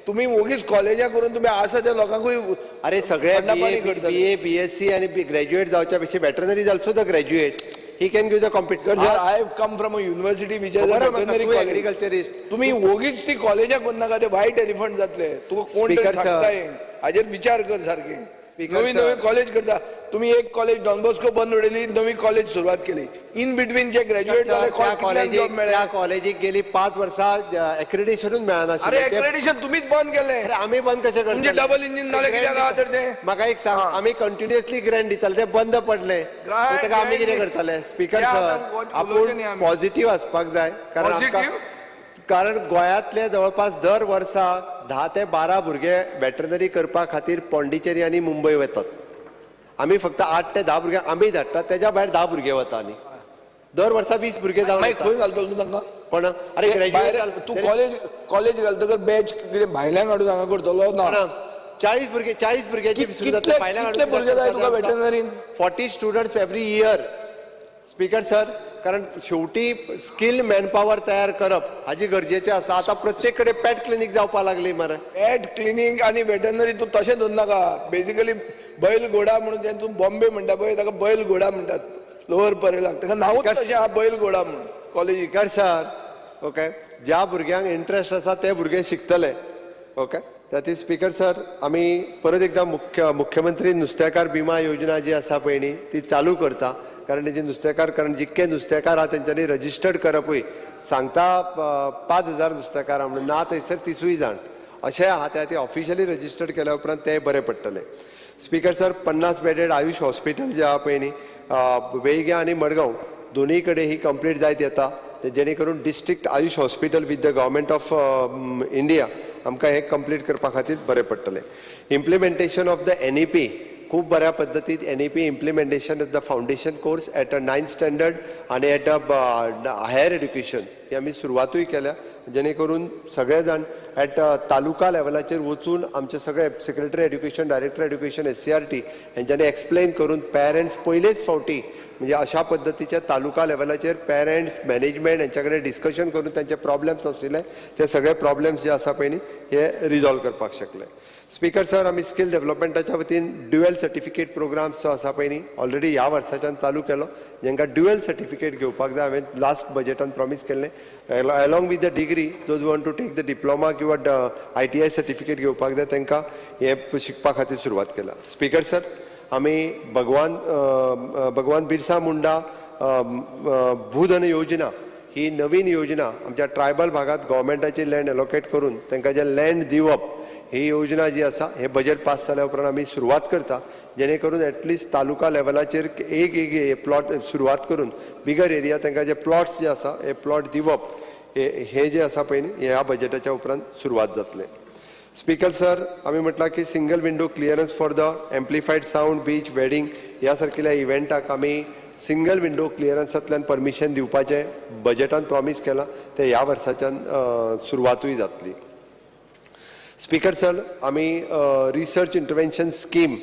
तुम्ही ओगीच कॉलेजां करून तुम्ही आसा त्या लोकांकूय अरे सगळे थंडापाणी करतले. BA BSc आणि ग्रॅज्युएट जावच्या पेक्षा veterinary is also the graduate. He can give the competition. Sir, I have come from a university which has a veterinary college. Agriculturist तुम्ही ओगीच ती कॉलेजां करून नाका ते व्हाईट एलिफंट जातले. तुका कोण तरी Speaker, sir. सांगताय हाजेर विचार कर सारखे. Speaker, नवीन sir. नवीन कॉलेज करता तुम्ही. एक कॉलेज डॉनबॉस्को बंद उडयली, नवी कॉलेज सुरवात केली. इन बिटवीन जे ग्रॅज्युएट झाले जॉब त्या मेळ्ळा. कॉलेजीक गेली 5 वर्सां एक्रिडिशनूच अरे मेळनाशिल्लें. एक्रेडिशन तुम्हीच बंद केले. अरे आमी बंद कशें म्हणजे करता? डबल इंजिन नाले कित्याक आहा तर ते. म्हाका एक सांग, आमी कंटिन्युअसली ग्रँट दिताले ते बंद पडले, Grant, ताका आमी कितें grant. करताले? स्पीकर ते आतां सर, उलोवचें न्ही आपूण आमी. पॉझिटिव्ह आसपाक जाय, कारण आमकां Positive? कारण गोंयांतले जवळपास दर वर्सा 10 ते 12 भुरगे वेटरनरी करपा खातीर पॉंडिचेरी आनी मुंबय वतात. आमी फक्त 8 ते 10 भुरगे आमी धाडटात, तेज्या भायर 10 भुरगे वता आनी दर वर्सा 20 भुरगे जावन मागीर येतात. खंय घालतलो तूं तांकां? पण अरे भायर ग्रॅज्युएट तू कॉलेज घालतकर बॅच कितें भायल्यान हाडून हांगा करतलो ना. 40 भुरग्याची कितले भुरगे जाय तुका वेटरनरीन? 40 students every year. Speaker sir, कारण शेवटी स्किल मॅनपॉवर तयार करप हाजी गरजेचें आसा. आतां प्रत्येक कडेन पॅट क्लिनीक जावपाक लागली मरे. पॅट क्लिनीक आनी वेटरनरी तूं तशें धरून नाका. बेसिकली बैल घोडा म्हणून तें तूं बॉम्बे म्हणटा पळय ताका बैल घोडा म्हणटात. लोअर परेलाक ताका नांवूच तशें आहा बैल घोडा म्हणून कॉलेजीक. स्पीकर सर, ओके, ज्या भुरग्यांक इंट्रस्ट आसा ते भुरगे शिकतले. ओके, ताती स्पीकर सर, आमी परत एकदां मुख्यमंत्री नुस्तेकार विमा योजना जी आसा पळय न्ही ती चालू करता, कारण तेजे नुस्तेकार, कारण जितके नुस्तेकार आहा तेंच्यांनी रजिस्टर्ड करपूय सांगता 5000 नुस्तेकार आहा म्हणून ना थंयसर 30 जाण अशें आहा ते ऑफिशियली रजिस्टर्ड केल्या उपरांत ते बरें पडटले. Speaker sir, 50 bedded Ayush hospital जे आहा पळय न्ही वेळग्या आनी मडगांव दोनूय कडेन ही कंप्लीट जायत येता, जेणे करून district Ayush hospital with the government of India आमकां हे कंप्लीट करपा खातीर बरें पडटलें. इम्प्लिमेंटेशन ऑफ द NEP खूब बऱ्या पद्दतीन NEP implementation of the foundation course at a 9th standard आनी एट अ हायर एड्युकेशन ही आमी सुरवातूय केल्या, जेणे करून सगळे जाण एट तालुका लेवलाचेर वचून आमचे सगळे secretary education, director education SCRT हेंच्यांनी एक्सप्लेन करून पेरंट्स पयलेच फावटी म्हणजे अशा पद्दतीच्या तालुका लेवलाचेर पेरंट्स मॅनेजमेंट हेंच्या कडेन डिस्कशन करून तांचे प्रॉब्लेम्स आसलेले ते सगळे प्रॉब्लेम्स जे आसा पळय न्ही हे रिजॉल्व करपाक शकले. स्पीकर सर, आमी स्कील डेव्हलपमेंटाच्या वतीन ड्युएल सर्टिफिकेट प्रोग्राम्स जो आसा पळय न्ही ऑलरेडी ह्या वर्साच्यान चालू केलो, जेंकां ड्युएल सर्टिफिकेट घेवपाक जाय हांवें लास्ट बजेटान प्रॉमीस केल्लें. Along with the degree those want to take the diploma किंवा ITI सर्टिफिकेट घेवपाक जाय तांकां हे शिकपा खातीर सुरवात केला. स्पीकर सर, आमी भगवान बिरसा मुंडा भूधन योजना ही नवीन योजना आमच्या ट्रायबल भागात गव्हर्मेंटाची लँड एलोकेट करून तांकां जे लँड दिवप ही योजना जी आसा हे बजेट पास जाल्या उपरांत आमी सुरवात करता, जेणे करून एटलिस्ट तालुका लेवलाचेर एक प्लॉट सुरवात करून बिगर एरिया तांकां जे प्लॉट्स जे आसा हे प्लॉट दिवप हे जे आसा पळय न्ही ह्या बजेटाच्या उपरांत सुरवात जातले. स्पीकर सर, आमी म्हटलां की single window clearance for the amplified sound beach wedding ह्या सारकिल्या इव्हेंटाक आमी सिंगल विंडो क्लियरन्सांतल्यान परमिशन दिवपाचें बजेटान प्रॉमिस केलां तें ह्या वर्साच्यान सुरवातूय जातली. स्पीकर सर, आमी रिसर्च इंटरव्हेन्शन स्कीम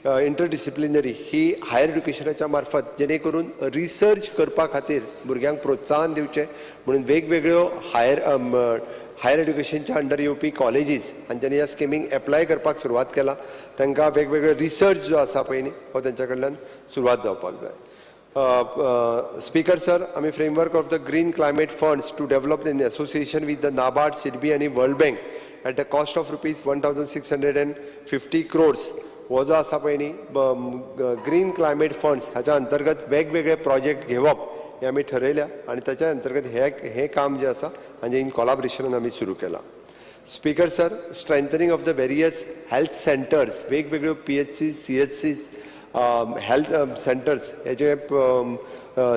इंटरडिसिप्लिनरी ही हायर एड्युकेशनाच्या मार्फत जेणे करून रिसर्च करपा खातीर भुरग्यांक प्रोत्साहन दिवचें म्हणून वेगवेगळ्यो हायर एड्युकेशनच्या अंडर येवपी कॉलेजीस हांच्यांनी ह्या स्किमीक एप्लाय करपाक सुरवात केला. तांकां वेगवेगळे रिसर्च जो आसा पळय न्ही हो तांच्या कडल्यान सुरवात जावपाक जाय. स्पीकर सर, आमी framework of the green climate funds to develop in association with the NABARD, SIDBI आनी world bank at the cost of rupees 1,650 crores हो जो आसा पळय न्ही ग्रीन क्लायमेट फंड्स हाच्या अंतर्गत वेगवेगळे प्रोजेक्ट घेवप हे आमी ठरयल्या आनी ताच्या अंतर्गत हे काम जे आसा हांचे इन कोलॅबोरेशनान आमी सुरू केलां. Speaker sir, strengthening of the various health centres, वेगवेगळ्यो PHC, CHCs, हेल्थ सेंटर्स हेचे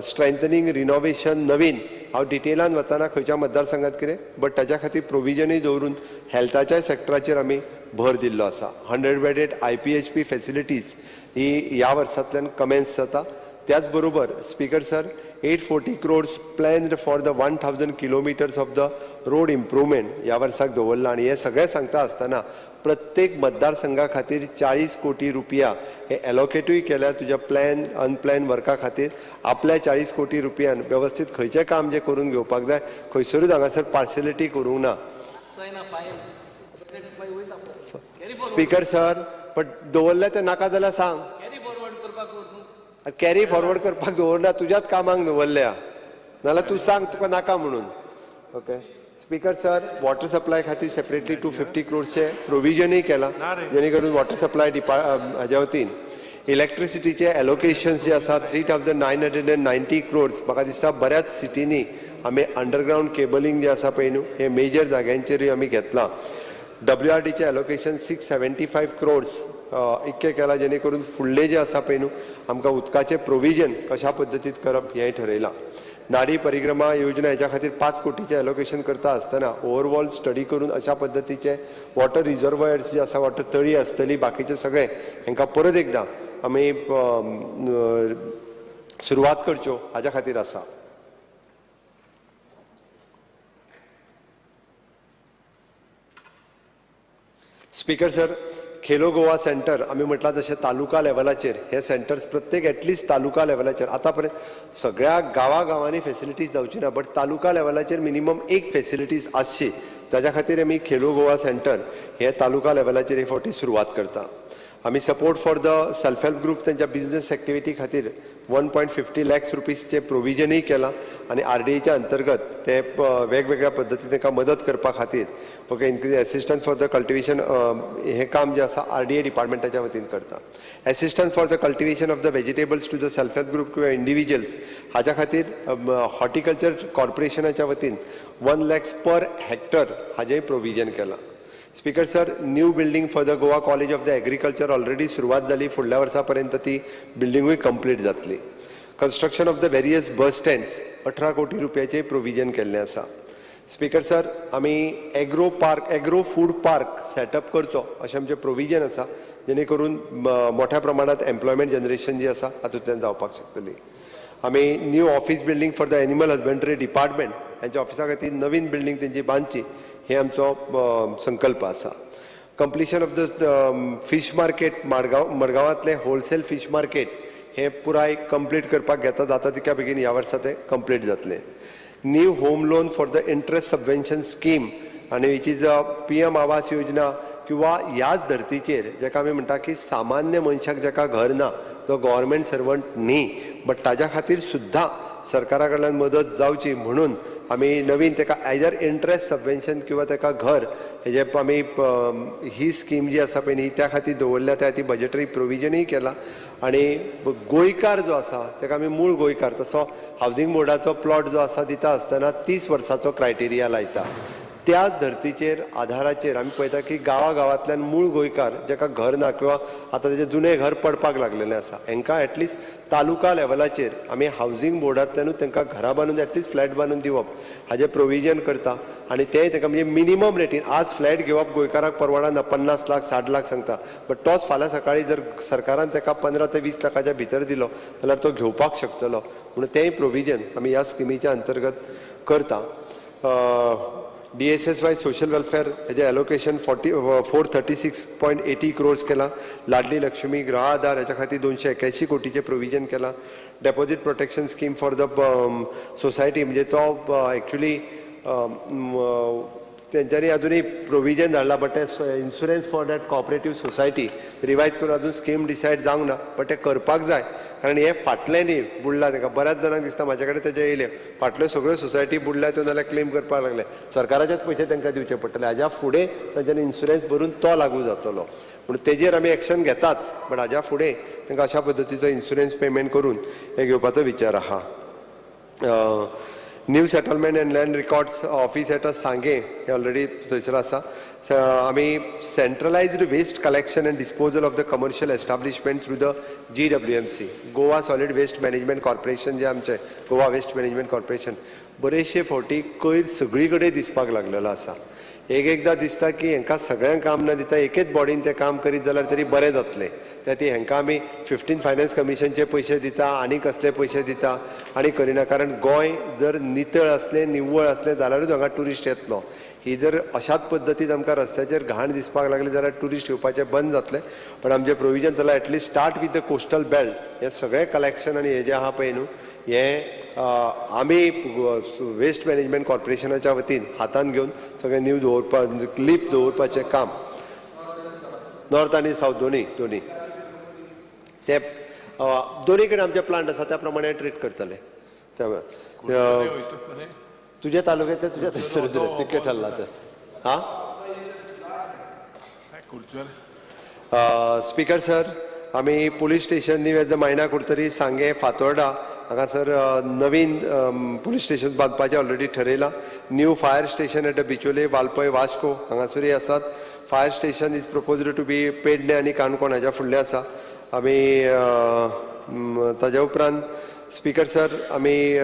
स्ट्रेंथनिंग, रिनोव्हेशन, नवीन हांव डिटेलान वचना खंयच्या मतदारसंघात कितें, बट ताच्या खातीर प्रोविजनूय दवरून हेल्थाच्या सेक्टराचेर आमी भर दिल्लो आसा. 100 बेडेड IPHP फेसिलिटीज ही ह्या वर्सांतल्यान कमेन्स जाता. त्याच बरोबर speaker sir, 840 crores planned for the 1,000 kilometers of the road improvement ह्या वर्साक दवरला आनी हे सगळें सांगता आसतना प्रत्येक मतदारसंघा खातीर 40 कोटी रुपया हे एलोकेटूय केल्या तुज्या प्लॅन अनप्लॅन वर्का खातीर. आपल्या 40 कोटी रुपयान वेवस्थीत खंयचें काम जे करून घेवपाक जाय, खंयसरूच हांगासर पार्शलिटी करूंक ना. स्पीकर सर, पण दवरले ते नाका जाल्यार सांग. कॅरी फॉरवर्ड करपाक दवरना, तुज्याच कामाक दवरल्या, नाल्यार तूं सांग तुका नाका म्हणून. Okay. Speaker sir, water supply खातीर सेपरेटली 250 crores प्रोविजनूय केला जेणे करून वॉटर सप्लाय हाज्या वतीन इलेक्ट्रिसिटीचे एलोकेशन्स जे आसा 3,990 crores म्हाका दिसता बऱ्याच सिटींनी आमी अंडरग्रावंड केबलिंग जे आसा पळय न्हू हे मेजर जाग्यांचेरूय आमी घेतलां. WRDचे एलोकेशन 675 crores इतके केला जेणे करून फुडले जे आसा पळय न्हू आमकां उदकाचें प्रोविजन कशा पद्दतीन करप हेंय ठरयलां. नाडी परिक्रमा योजना हेच्या खातीर 5 कोटीचें एलोकेशन करता आसतना ओवरऑल स्टडी करून अशा पद्दतीचे वॉटर रिजर्वयर्स जे आसा, वॉटर तळी आसतली बाकीचे सगळे हांकां परत एकदां आमी सुरवात करच्यो हाच्या खातीर आसा. Speaker sir, Khelo Goa centre आमी म्हटलां जशें तालुका लेवलाचेर हे सेंटर्स प्रत्येक एटलिस्ट तालुका लेवलाचेर आतां पर्यंत सगळ्या गांवांनी फेसिलिटीज जावची ना, बट तालुका लेवलाचेर मिनिमम एक फेसिलिटीज आसची. ताच्या खातीर आमी खेलो गोवा सेंटर हे तालुका लेवलाचेर हे फावटी सुरवात करता. आमी support for the self help group त्यांच्या बिझनेस एक्टिविटी खातीर 1.50 lakhs रुपीजचे प्रोविजनूय केलां आनी RDAच्या अंतर्गत ते वेगवेगळ्या पद्दतीन तांकां मदत करपा खातीर okay increase assistance for the cultivation हे काम जे आसा RDA डिपार्टमेंटाच्या वतीन करता. Assistance for the cultivation of the vegetables to the self help group किंवा इंडिविज्युअल्स हाच्या खातीर हॉर्टिकल्चर कॉर्पोरेशनाच्या वतीन 1 lakhs पर हेक्टर हाचेंय प्रोविजन केलां. Speaker sir, new building for the Goa college of the agriculture already सुरवात जाली, फुडल्या वर्सा पर्यंत ती बिल्डिंगूय कंप्लीट जातली. Construction of the various bus stands 18 कोटी रुपयाचें प्रोविजन केल्लें आसा. स्पीकर सर, आमी एग्रो फूड पार्क सेटअप करचो अशें आमचें प्रोविजन आसा जेणे करून मोठ्या प्रमाणात एम्प्लॉयमेंट जनरेशन जी आसा हातूंतल्यान जावपाक शकतली. आमी new office building for the animal husbandry department हांच्या ऑफिसा खातीर नवीन बिल्डिंग तेंची बांदची हे आमचो संकल्प आसा. Completion of the fish market मडगांवांतलें होलसेल फिश मार्केट हे पुराय कंप्लीट करपाक घेता जाता तितक्या बेगीन ह्या वर्सा तें कंप्लीट जातलें. New home loan for the interest subvention scheme आनी which is PM Awas Yojana किंवा ह्याच धर्तीचेर जेका आमी म्हणटा की सामान्य मनशाक जेका घर ना तो गव्हर्मेंट सर्वंट न्ही बट ताच्या खातीर सुद्दां सरकारा कडल्यान मदत जावची म्हणून आमी नवीन तेका आयदर इंट्रस्ट सबवेन्शन किंवा तेका घर हेजे आमी ही स्कीम जी आसा पळय न्ही त्या खातीर दवरल्या त्या खातीर बजेटरी प्रोविजनूय केला. आनी गोंयकार जो आसा तेका आमी मूळ गोंयकार तसो हावजींग बोर्डाचो प्लॉट जो आसा दिता आसतना 30 वर्सांचो क्रायटेरिया लायता. त्या धर्तीचेर आधाराचेर आमी पळयता की गांवांतल्यान मूळ गोंयकार जाका घर ना किंवा आतां तेजें जुनें घर पडपाक लागलेलें आसा हांकां एटलिस्ट तालुका लेवलाचेर आमी हावजींग बोर्डांतल्यानूच तांकां घरां बांदून एटलिस्ट फ्लॅट बांदून दिवप हाजें प्रोविजन करता आनी तेंय तांकां म्हणजे मिनिमम रेटीन आज फ्लॅट घेवप गोंयकाराक परवडना 50 लाख 60 लाख सांगता बट तोच फाल्यां सकाळीं जर सरकारान ताका 15 ते 20 लाखाच्या भितर दिलो जाल्यार तो घेवपाक शकतलो म्हणून तेंय प्रोविजन आमी ह्या स्किमीच्या अंतर्गत करता. DSSY सोशल वेलफेअर हेजे एलोकेशन 436.80 crores केला. लाडली लक्ष्मी गृह आधार हेच्या खातीर 281 कोटीचे प्रोविजन केला. Deposit protection scheme for the society म्हणजे तो एक्चुअली तेंच्यांनी अजूनही प्रोविजन धाडला बट ते insurance for that cooperative society revise करून अजून स्कीम डिसायड जावंक ना बट ते करपाक जाय कारण हे फाटलें न्ही बुडला ताका बऱ्याच जाणांक दिसता म्हाजे कडेन तेजे येयले फाटल्यो सगळ्यो सोसायटी बुडल्या त्यो नाल्यार क्लेम करपाक लागले सरकाराचेच पयशे तांकां दिवचे पडटले हाज्या फुडें तांच्यांनी इन्शुरन्स भरून तो लागू जातलो म्हणून तेजेर आमी एक्शन घेताच बट हाज्या फुडें तांकां अशा पद्दतीचो इन्शुरन्स पेमेंट करून हे घेवपाचो विचार आहा. New settlement and land records office at Sanguem हे ऑलरेडी थंयसर आसा. आमी centralised waste collection and disposal of the commercial establishment through the GWMC Goa solid waste management corporation जे आमचे गोवा वेस्ट मॅनेजमेंट कॉर्पोरेशन बरेचशे फावटी कोयर सगळी कडेन दिसपाक लागलेलो आसा. एकदां दिसता की हांकां सगळ्यांक काम न दिता एकेच बॉडीन तें काम करीत जाल्यार तरी बरें जातलें त्या ती हांकां आमी 15 फायनान्स कमिशनचे पयशे दिता आनी कसले पयशे दिता आनी करिना कारण गोंय जर नितळ असलें निव्वळ असलें जाल्यारूच हांगा ट्युरिस्ट येतलो. ही जर अशाच पद्दतीन आमकां रस्त्याचेर घाण दिसपाक लागली जाल्यार ट्युरिस्ट येवपाचें बंद जातलें पण आमचें प्रोविजन जाल्यार at least start with the coastal belt हें सगळें कलेक्शन आनी हें जें आहा पळय न्हू हें आमी वेस्ट मॅनेजमेंट कॉर्पोरेशनाच्या वतीन हातान घेवन सगळें नीव दवरपाक क्लीप दवरपाचें काम नॉर्थ आनी सावथ दोनी ते दोनी कडेन आमचे प्लांट आसा त्या प्रमाणे ट्रीट करतले. तुज्या तालुक्यात तुज्या थंयसर तिकेट हाडला तर हां स्पीकर सर आमी police station new as the Maina Curtorim Sanguem Fatorda हांगासर नवीन पुलीस स्टेशन बांदपाचें ऑलरेडी ठरयलां. New fire station at Bicholim Valpoi Vasco हांगासरूय आसात. Fire station is proposed to be Pernem आनी काणकोण हाज्या फुडलें आसा. आमी ताज्या उपरांत स्पीकर सर आमी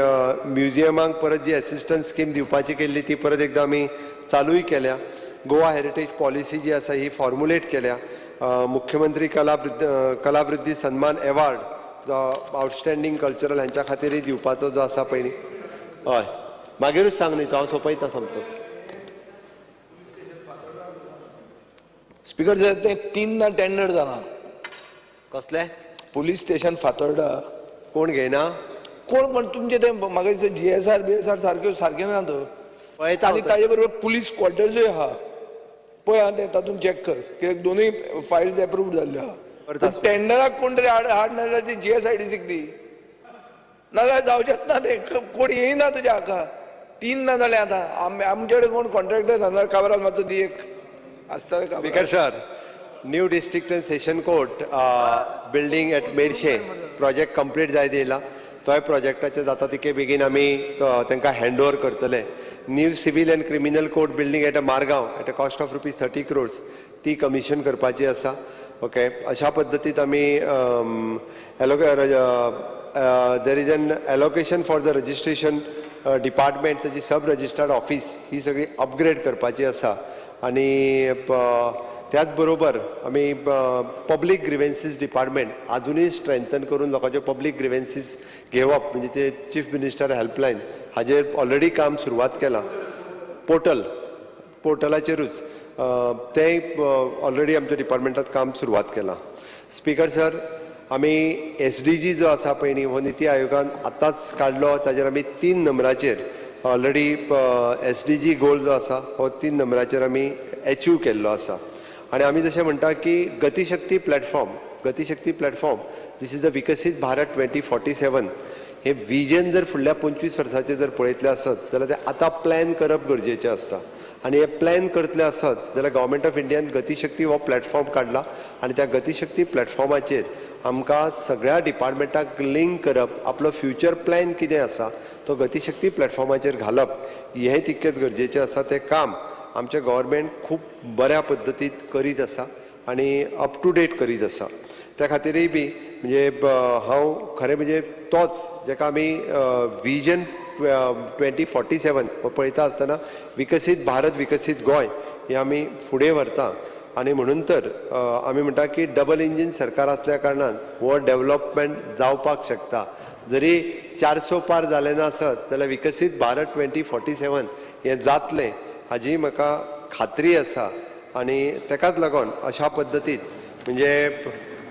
म्युजियमांक परत जी एसिस्टन्स स्कीम दिवपाची केल्ली ती परत एकदां आमी चालूय केल्या. गोवा हेरिटेज पॉलिसी जी आसा ही फॉर्मुलेट केल्या. मुख्यमंत्री कलावृद्धी सन्मान एवॉर्ड आउटस्टँडींग कल्चरल हांच्या खातीरय दिवपाचो जो आसा पळय न्ही हय मागीरूच सांग न्ही तो हांव सोंपयता समजो. स्पीकर सर ते 3 टेंडर जालां कसले पुलीस स्टेशन फातोर्डा कोण घेयना कोण पण तुमचे ते म्हाका दिसता GSR सारके ना तो पळयता आनी ताजे बरोबर पुलीस क्वॉर्टर्सूय आहा पळय हां ते तातूंत चॅक कर कित्याक दोनूय फायल्स एप्रूव्ड जाल्ल्यो आहा. टेंडराक कोण तरी हाड नाजाल्यार ती GSIDCक दी नाजाल्यार जावचेच ना ते कोण येयना तुज्या हाका 3 ना जालें आतां आमचे कडेन कोण कॉन्ट्रॅक्टर नाजाल्यार काबराल मातसो दी एक आसता speaker sir new district and session court building at मेडशे प्रोजेक्ट कंप्लीट जायत येयला. तोय प्रोजेक्टाचे जाता तिके बेगीन आमी तांकां हँड ओवर करतले. New civil and criminal court building at Margao at a cost of ₹30 crores ती कमिशन करपाची आसा. ओके अशा पद्दतीत आमी there is an allocation for the registration department ताची सब रजिस्टर्ड ऑफिस ही सगळी अपग्रेड करपाची आसा. आनी त्याच बरोबर आमी पब्लीक ग्रिवेन्सीस डिपार्टमेंट अजूनय स्ट्रेंथन करून लोकांचे पब्लीक ग्रिवेन्सीस घेवप म्हणजे ते चीफ मिनिस्टर हेल्पलायन हाजेर ऑलरेडी काम सुरवात केलां. पोर्टलाचेरूच तेंय ऑलरेडी आमच्या डिपार्टमेंटात काम सुरवात केलां. स्पीकर सर आमी SDG जो आसा पळय न्ही हो निती आयोगान आतांच काडलो ताजेर आमी 3 नंबराचेर ऑलरेडी SDG गोल जो आसा हो 3 नंबराचेर आमी अचीव केल्लो आसा. आनी आमी जशें म्हणटा की गतीशक्ती प्लॅटफॉर्म दीस इज द विकसीत भारत 2047 हे विजन जर फुडल्या 25 वर्सांचे जर पळयतले आसत जाल्यार ते आतां प्लॅन करप गरजेचें आसता आनी हे प्लॅन करतले आसत जाल्यार गव्हर्मेंट ऑफ इंडियान गतीशक्ती हो प्लॅटफॉर्म काडला आनी त्या गतीशक्ती प्लॅटफॉर्माचेर आमकां सगळ्या डिपार्टमेंटाक लिंक करप आपलो फ्युचर प्लॅन कितें आसा तो गतीशक्ती प्लॅटफॉर्माचेर घालप हें तितकेंच गरजेचें आसा तें काम आमचें गव्हर्मेंट खूब बऱ्या पद्दतीत करीत आसा आनी अप टू डेट करीत आसा त्या खातीरय बी म्हणजे हांव खरें म्हणजे तोच जेका आमी विजन 2047 हो पळयता आसतना विकसीत भारत विकसीत गोंय हें आमी फुडें व्हरता आनी म्हणून तर आमी म्हणटा की डबल इंजीन सरकार आसल्या कारणान हो डेव्हलपमेंट जावपाक शकता जरी 400 पार जालें नासत जाल्यार विकसीत भारत 2047 हें जातलें हाजी म्हाका खात्री आसा आनी तेकाच लागून अशा पद्दतीन म्हणजे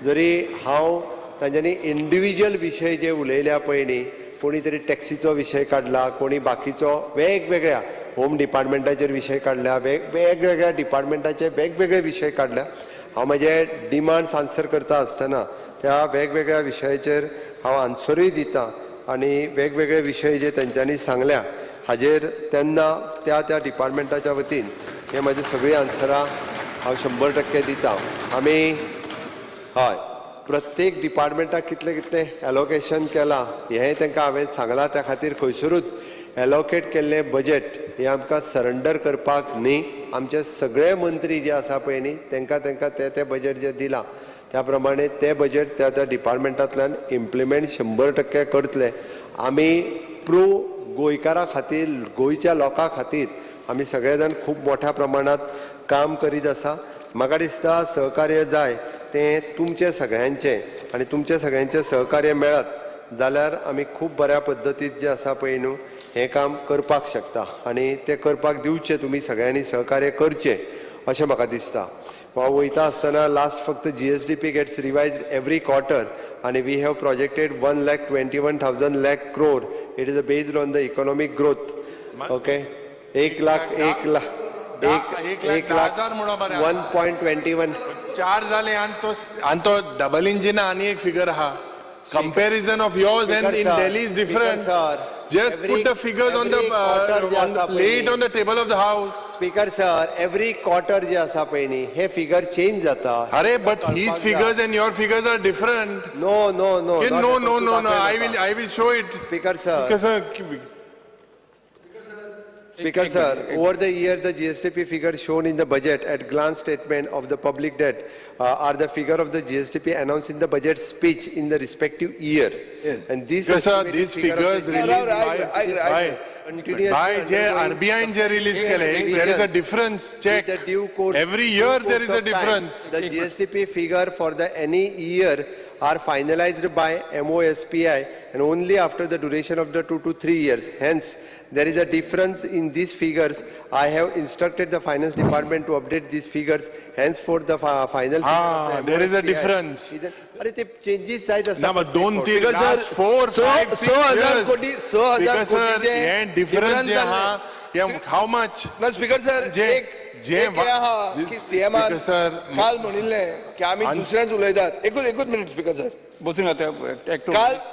जरी हांव तांच्यांनी इंडिविज्युअल विशय जे उलयल्या पळय न्ही कोणी तरी टॅक्सीचो विशय काडला कोणी बाकीचो वेगवेगळ्या होम डिपार्टमेंटाचेर विशय काडल्या वेगवेगळ्या डिपार्टमेंटाचे वेगवेगळे विशय काडल्या हांव म्हजे डिमांड्स आन्सर करता आसतना त्या वेगवेगळ्या विशयाचेर हांव आन्सरूय दितां आनी वेगवेगळे विशय जे तेंच्यांनी सांगल्या हाजेर तेन्ना त्या डिपार्टमेंटाच्या वतीन हे म्हाजी सगळीं आन्सरां हांव 100% दितां आमी हय प्रत्येक डिपार्टमेंटाक कितलें कितलें एलोकेशन केलां हेंय तांकां हांवें सांगलां त्या खातीर खंयसरूच एलोकेट केल्लें बजेट हें आमकां सरेंडर करपाक न्ही आमचे सगळे मंत्री जे आसा पळय न्ही तांकां तें बजेट जें दिलां त्या प्रमाणे तें बजेट त्या डिपार्टमेंटांतल्यान इम्प्लिमेंट 100% करतले आमी गोंयकारां खातीर गोंयच्या लोकां खातीर आमी सगळे जाण खूब मोठ्या प्रमाणांत काम करीत आसा म्हाका दिसता सहकार्य जाय तें तुमचें सगळ्यांचें आनी तुमचें सगळ्यांचें सहकार्य मेळत जाल्यार आमी खूब बऱ्या पद्दतीन जें आसा पळय न्हू हें काम करपाक शकता आनी तें करपाक दिवचें तुमी सगळ्यांनी सहकार्य करचें अशें म्हाका दिसता हांव वयता आसतना लास्ट फक्त GSDP gets revised every quarter आनी we have projected 1,21,000 lakh crore it is based on the economic growth okay 1 lakh 1.21 4 जाले आनी तो डबल इंजिन आनी एक फिगर आहा comparison of yours and in Delhi is different. Just put the figures on the lay it on the table of the house. Speaker sir, every quarter जे आसा पळय न्ही हे फिगर चेंज जाता. अरे but his figures and your figures are different. No. Okay, no. I will show it. Speaker sir. Because Speaker sir, over the year the GSDP figures shown in the budget at glance statement of the public debt are the figure of the GSDP announced in the budget speech in the respective year. Yes. And these these figures released by RBI जे release केले, there is a difference. Check. Every year there is a difference. The GSDP figure for the any year are finalized by MOSPI and only after the duration of the 2 to 3 years. Hence, there is a difference in these figures. I have instructed the finance department to update these figures. Hence, for the final figure, there is a difference. अरे ते changes जायत ना असतात. मग 2-3 Because sir, last 4, 5, 6 6,000 years. कोटी 6,000 Because sir, कोटीचे हे difference जे आहा, हे how much? ना स्पीकर सर की सीएमआर काल म्हणिल्लें की आमी दुसऱ्यांच उलयतात एकूच मिनिट स्पीकर सर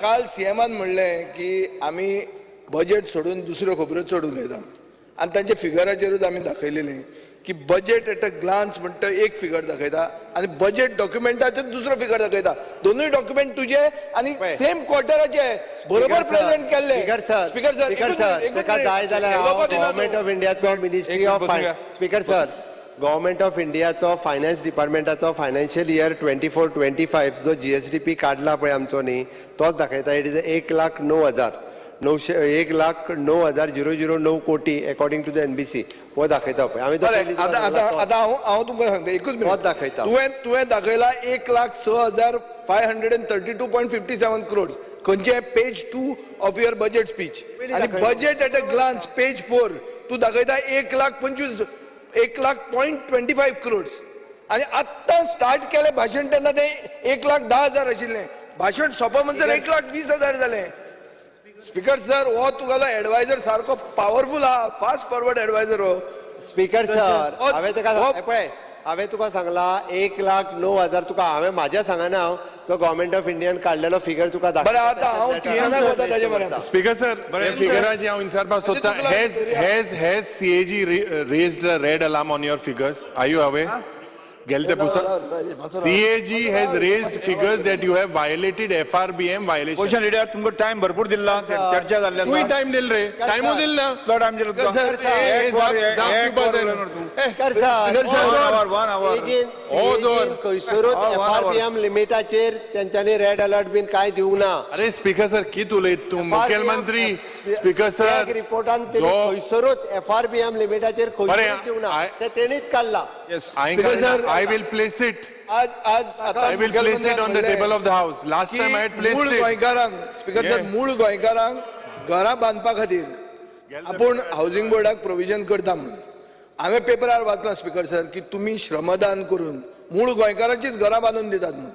काल सीएमान म्हणलें की आमी बजेट सोडून दुसऱ्यो खबरो चड उलयता आनी तांच्या फिगराचेरूच आमी दाखयलेलें की बजेट एट अ ग्लान्स म्हणटा एक फिगर दाखयता आनी बजेट डॉक्युमेंटाचेर दुसरो फिगर दाखयता दोनूय डॉक्युमेंट तुजे आनी सेम क्वॉर्टराचे बरोबर प्रेझेंट केल्ले स्पीकर सर तेका जाय जाल्यार गव्हर्नमेंट ऑफ इंडियाचो ministry of speaker sir government of इंडियाचो फायनान्स डिपार्टमेंटाचो फायनान्शियल इयर 24-25 जो GSDP काडला पळय आमचो न्ही तोच दाखयता इट इज 1,09,009 कोटी अकॉर्डिंग टू द NBC हो दाखयता पळय आमी आतां हांव तुमकां सांगता एकूच मिनिट दाखयता तुवें दाखयला 1,06,532.57 crores खंयचे page 2 of your budget speech आनी budget at a glance page 4 तूं दाखयता 1,25 crores आनी आत्तां स्टार्ट केलें भाशण तेन्ना तें 1,10,000 आशिल्लें भाशण सोंपा म्हणसर 1,20,000 जालें स्पीकर सर हो तुगेलो एडवायझर सारको पावरफुल आहा फास्ट फॉरवर्ड एडवायझर हो स्पीकर सर हांवें तुका सांगला 1,09,000 तुका हांवें म्हाज्या सांगना तो गव्हर्नमेंट ऑफ इंडियान काढलेलो फिगर तुका बरं आता हांव सीएनाक वता ताजे बरें Speaker sir, हे फिगराची हांव विचारपाक सोदता. Has CAG raised a red alarm on your figures? Are you aware? गेले ते पुस्तक CAG has raised figures that you have violated FRBM violation. Question leader तुमको टाइम भरपूर दिला चर्चा जाल्ली आसा. तूय टाइम दिल रे, टाइम दिल ना. कितलो टाइम दिलो तुका? सर, सर, एक वर उलयणार तू. Speaker sir, 1 hour. खंयसरूच FRBM लिमिटाचेर तेंच्यांनी रेड अलर्ट बीन काय दिवंक ना. अरे स्पीकर सर कित उलयत तू मुखेलमंत्री स्पीकर सर रिपोर्टान जो खंयसरूच FRBM लिमिटाचेर खंयसरूच दिवंक ना ते तेणीच काढला. I will place it. आज आता I will place it on the table of the house. Last की time I had placed मूळ it. गोंयकारांक स्पीकर सर Yeah. मूळ गोंयकारांक घरां बांदपा खातीर आपूण हाऊसिंग बोर्डाक प्रोविजन करता म्हणून हांवें पेपरार वाचलां स्पीकर सर की तुमी श्रमदान करून मूळ गोंयकारांचीच घरां बांदून दितात म्हणून.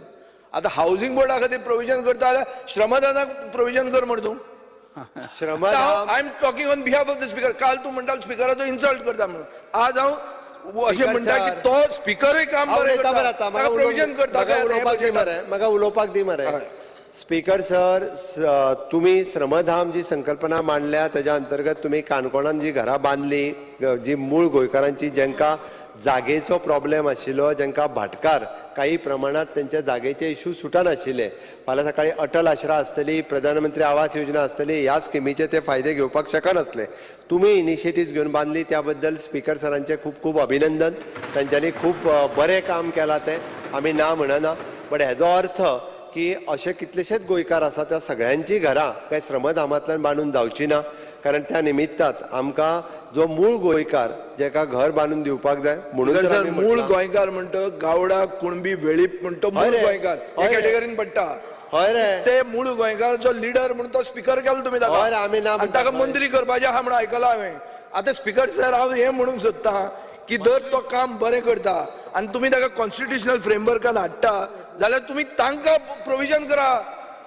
आतां हाऊसिंग बोर्डा खातीर प्रोविजन करता जाल्यार श्रमदानाक प्रोविजन कर म्हण तूं. श्रमदान I am talking on behalf of the speaker. काल तू म्हणटा स्पीकराचो इन्सल्ट करता म्हणून. आज हांव अशें म्हणटा की तो स्पीकरूय काम बरें करता ताका प्रोविजन करता काय हे बजेटार. म्हाका उलोवपाक दी मरे. स्पीकर सर, तुम्ही श्रमधाम जी संकल्पना मांडल्या त्याच्या अंतर्गत तुम्ही काणकोणान जी घरां बांधली जी मूळ गोंयकारांची जांकां जागेचो प्रॉब्लेम आशिल्लो, जांकां भाटकार काही प्रमाणात त्यांच्या जागेचे इश्यू सुटनाशिल्ले. फाल्यां सकाळी अटल आश्रा आसतली, प्रधानमंत्री आवास योजना आसतली, ह्या स्किमीचे ते फायदे घेवपाक शकनासले. तुम्ही इनिशिएटिव्ह घेवन बांधली त्याबद्दल स्पीकर सरांचे खूप खूप अभिनंदन. तांच्यांनी खूप बरें काम केलां तें आमी ना म्हणना. बट हेजो अर्थ की असे कितलेशेच गोंयकार आसा त्या सगळ्यांची घरां काय श्रमधामांतल्यान बांदून जावची ना. कारण त्या निमित्तात आमकां जो मूळ गोंयकार जेका घर बांदून दिवपाक जाय म्हणून तर आमी मूळ म्हटलां. गोंयकार म्हणतो गावडा कुणबी वेळीप म्हणतो मूळ हय रे, गोंयकार हय हे रे. कॅटेगरीन पडटा. हय रे, ते मूळ गोंयकाराचो लिडर म्हणून तो स्पीकर केलो तुमी ताका. हय रे, आमी ना आनी म्हणटा. ताका मंत्री करपाचें आहा म्हणून आयकलां हांवें. आतां स्पीकर सर हांव हें म्हणूंक सोदतां की जर तो काम बरें करता आनी तुमी ताका कॉन्स्टिट्युशनल फ्रेमवर्कान हाडटा जाल्यार तुमी तांकां प्रोविजन करा.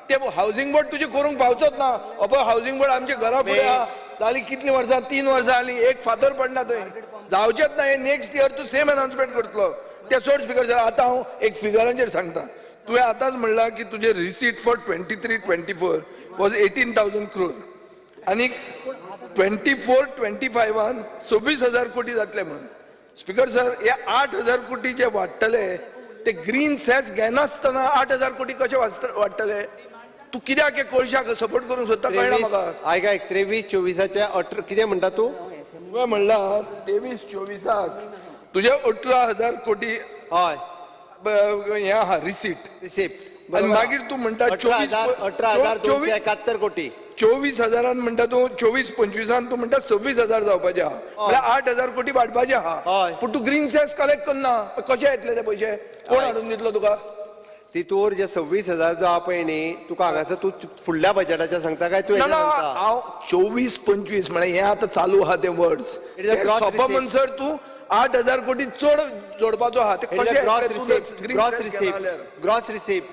ते हाऊसिंग बोर्ड तुजे करूंक पावचोच ना. पळय हाऊसिंग बोर्ड आमच्या घरा फुडें आहा जाली कितलीं वर्सां 3 वर्सां जालीं एक फातर पडना थंय. जावचेच ना. हे नेक्स्ट इयर तूं सेम अनाउन्समेंट करतलो. ते सोड स्पीकर सर. आतां हांव एक फिगरांचेर सांगता. तुवें आतांच म्हणलां की तुजे रिसीट फॉर 23-24 वॉज 18,000 crore आनी 24-25 26,000 कोटी जातले म्हणून. स्पीकर सर हे 8,000 कोटी जे वाडटले ते ग्रीन सॅस घेनासतना 8,000 कोटी कशे वाडटले. तू कित्याक हे कोळशाक सपोर्ट करूंक सोदता कळना म्हाका. आयका 23-24च्या 18 कितें म्हणटा तूं? तुवें म्हणलां 23-24 तुजे 18,000 कोटी हय हे आहा रिसीट. रिसिप्ट आनी मागीर तूं म्हणटा 18,271 कोटी. 24,000 म्हणटा तूं 24-25 तूं म्हणटा 26,000 जावपाचे आहा म्हळ्यार 8,000 कोटी वाडपाचे आहा. हय. पूण तूं ग्रीन सॅस कलेक्ट करना. कशे येतले ते पयशे? कोण हाडून दितलो तुका? तितूर जे 26,000 जो आहा पळय न्ही तुका हांगासर तू फुडल्या बजेटाचें सांगता काय तूं ना हेजें ना सांगता? हांव 24-25 म्हळ्यार हे आतां चालू आहा ते words. It is a gross सोंपा receipt. म्हणसर तूं 8,000 कोटी चड जोडपाचो आहा. ते कशे ग्रॉस येतले? तूं receipt green gross cess receipt घेना जाल्यार. ग्रॉस रिसिप्ट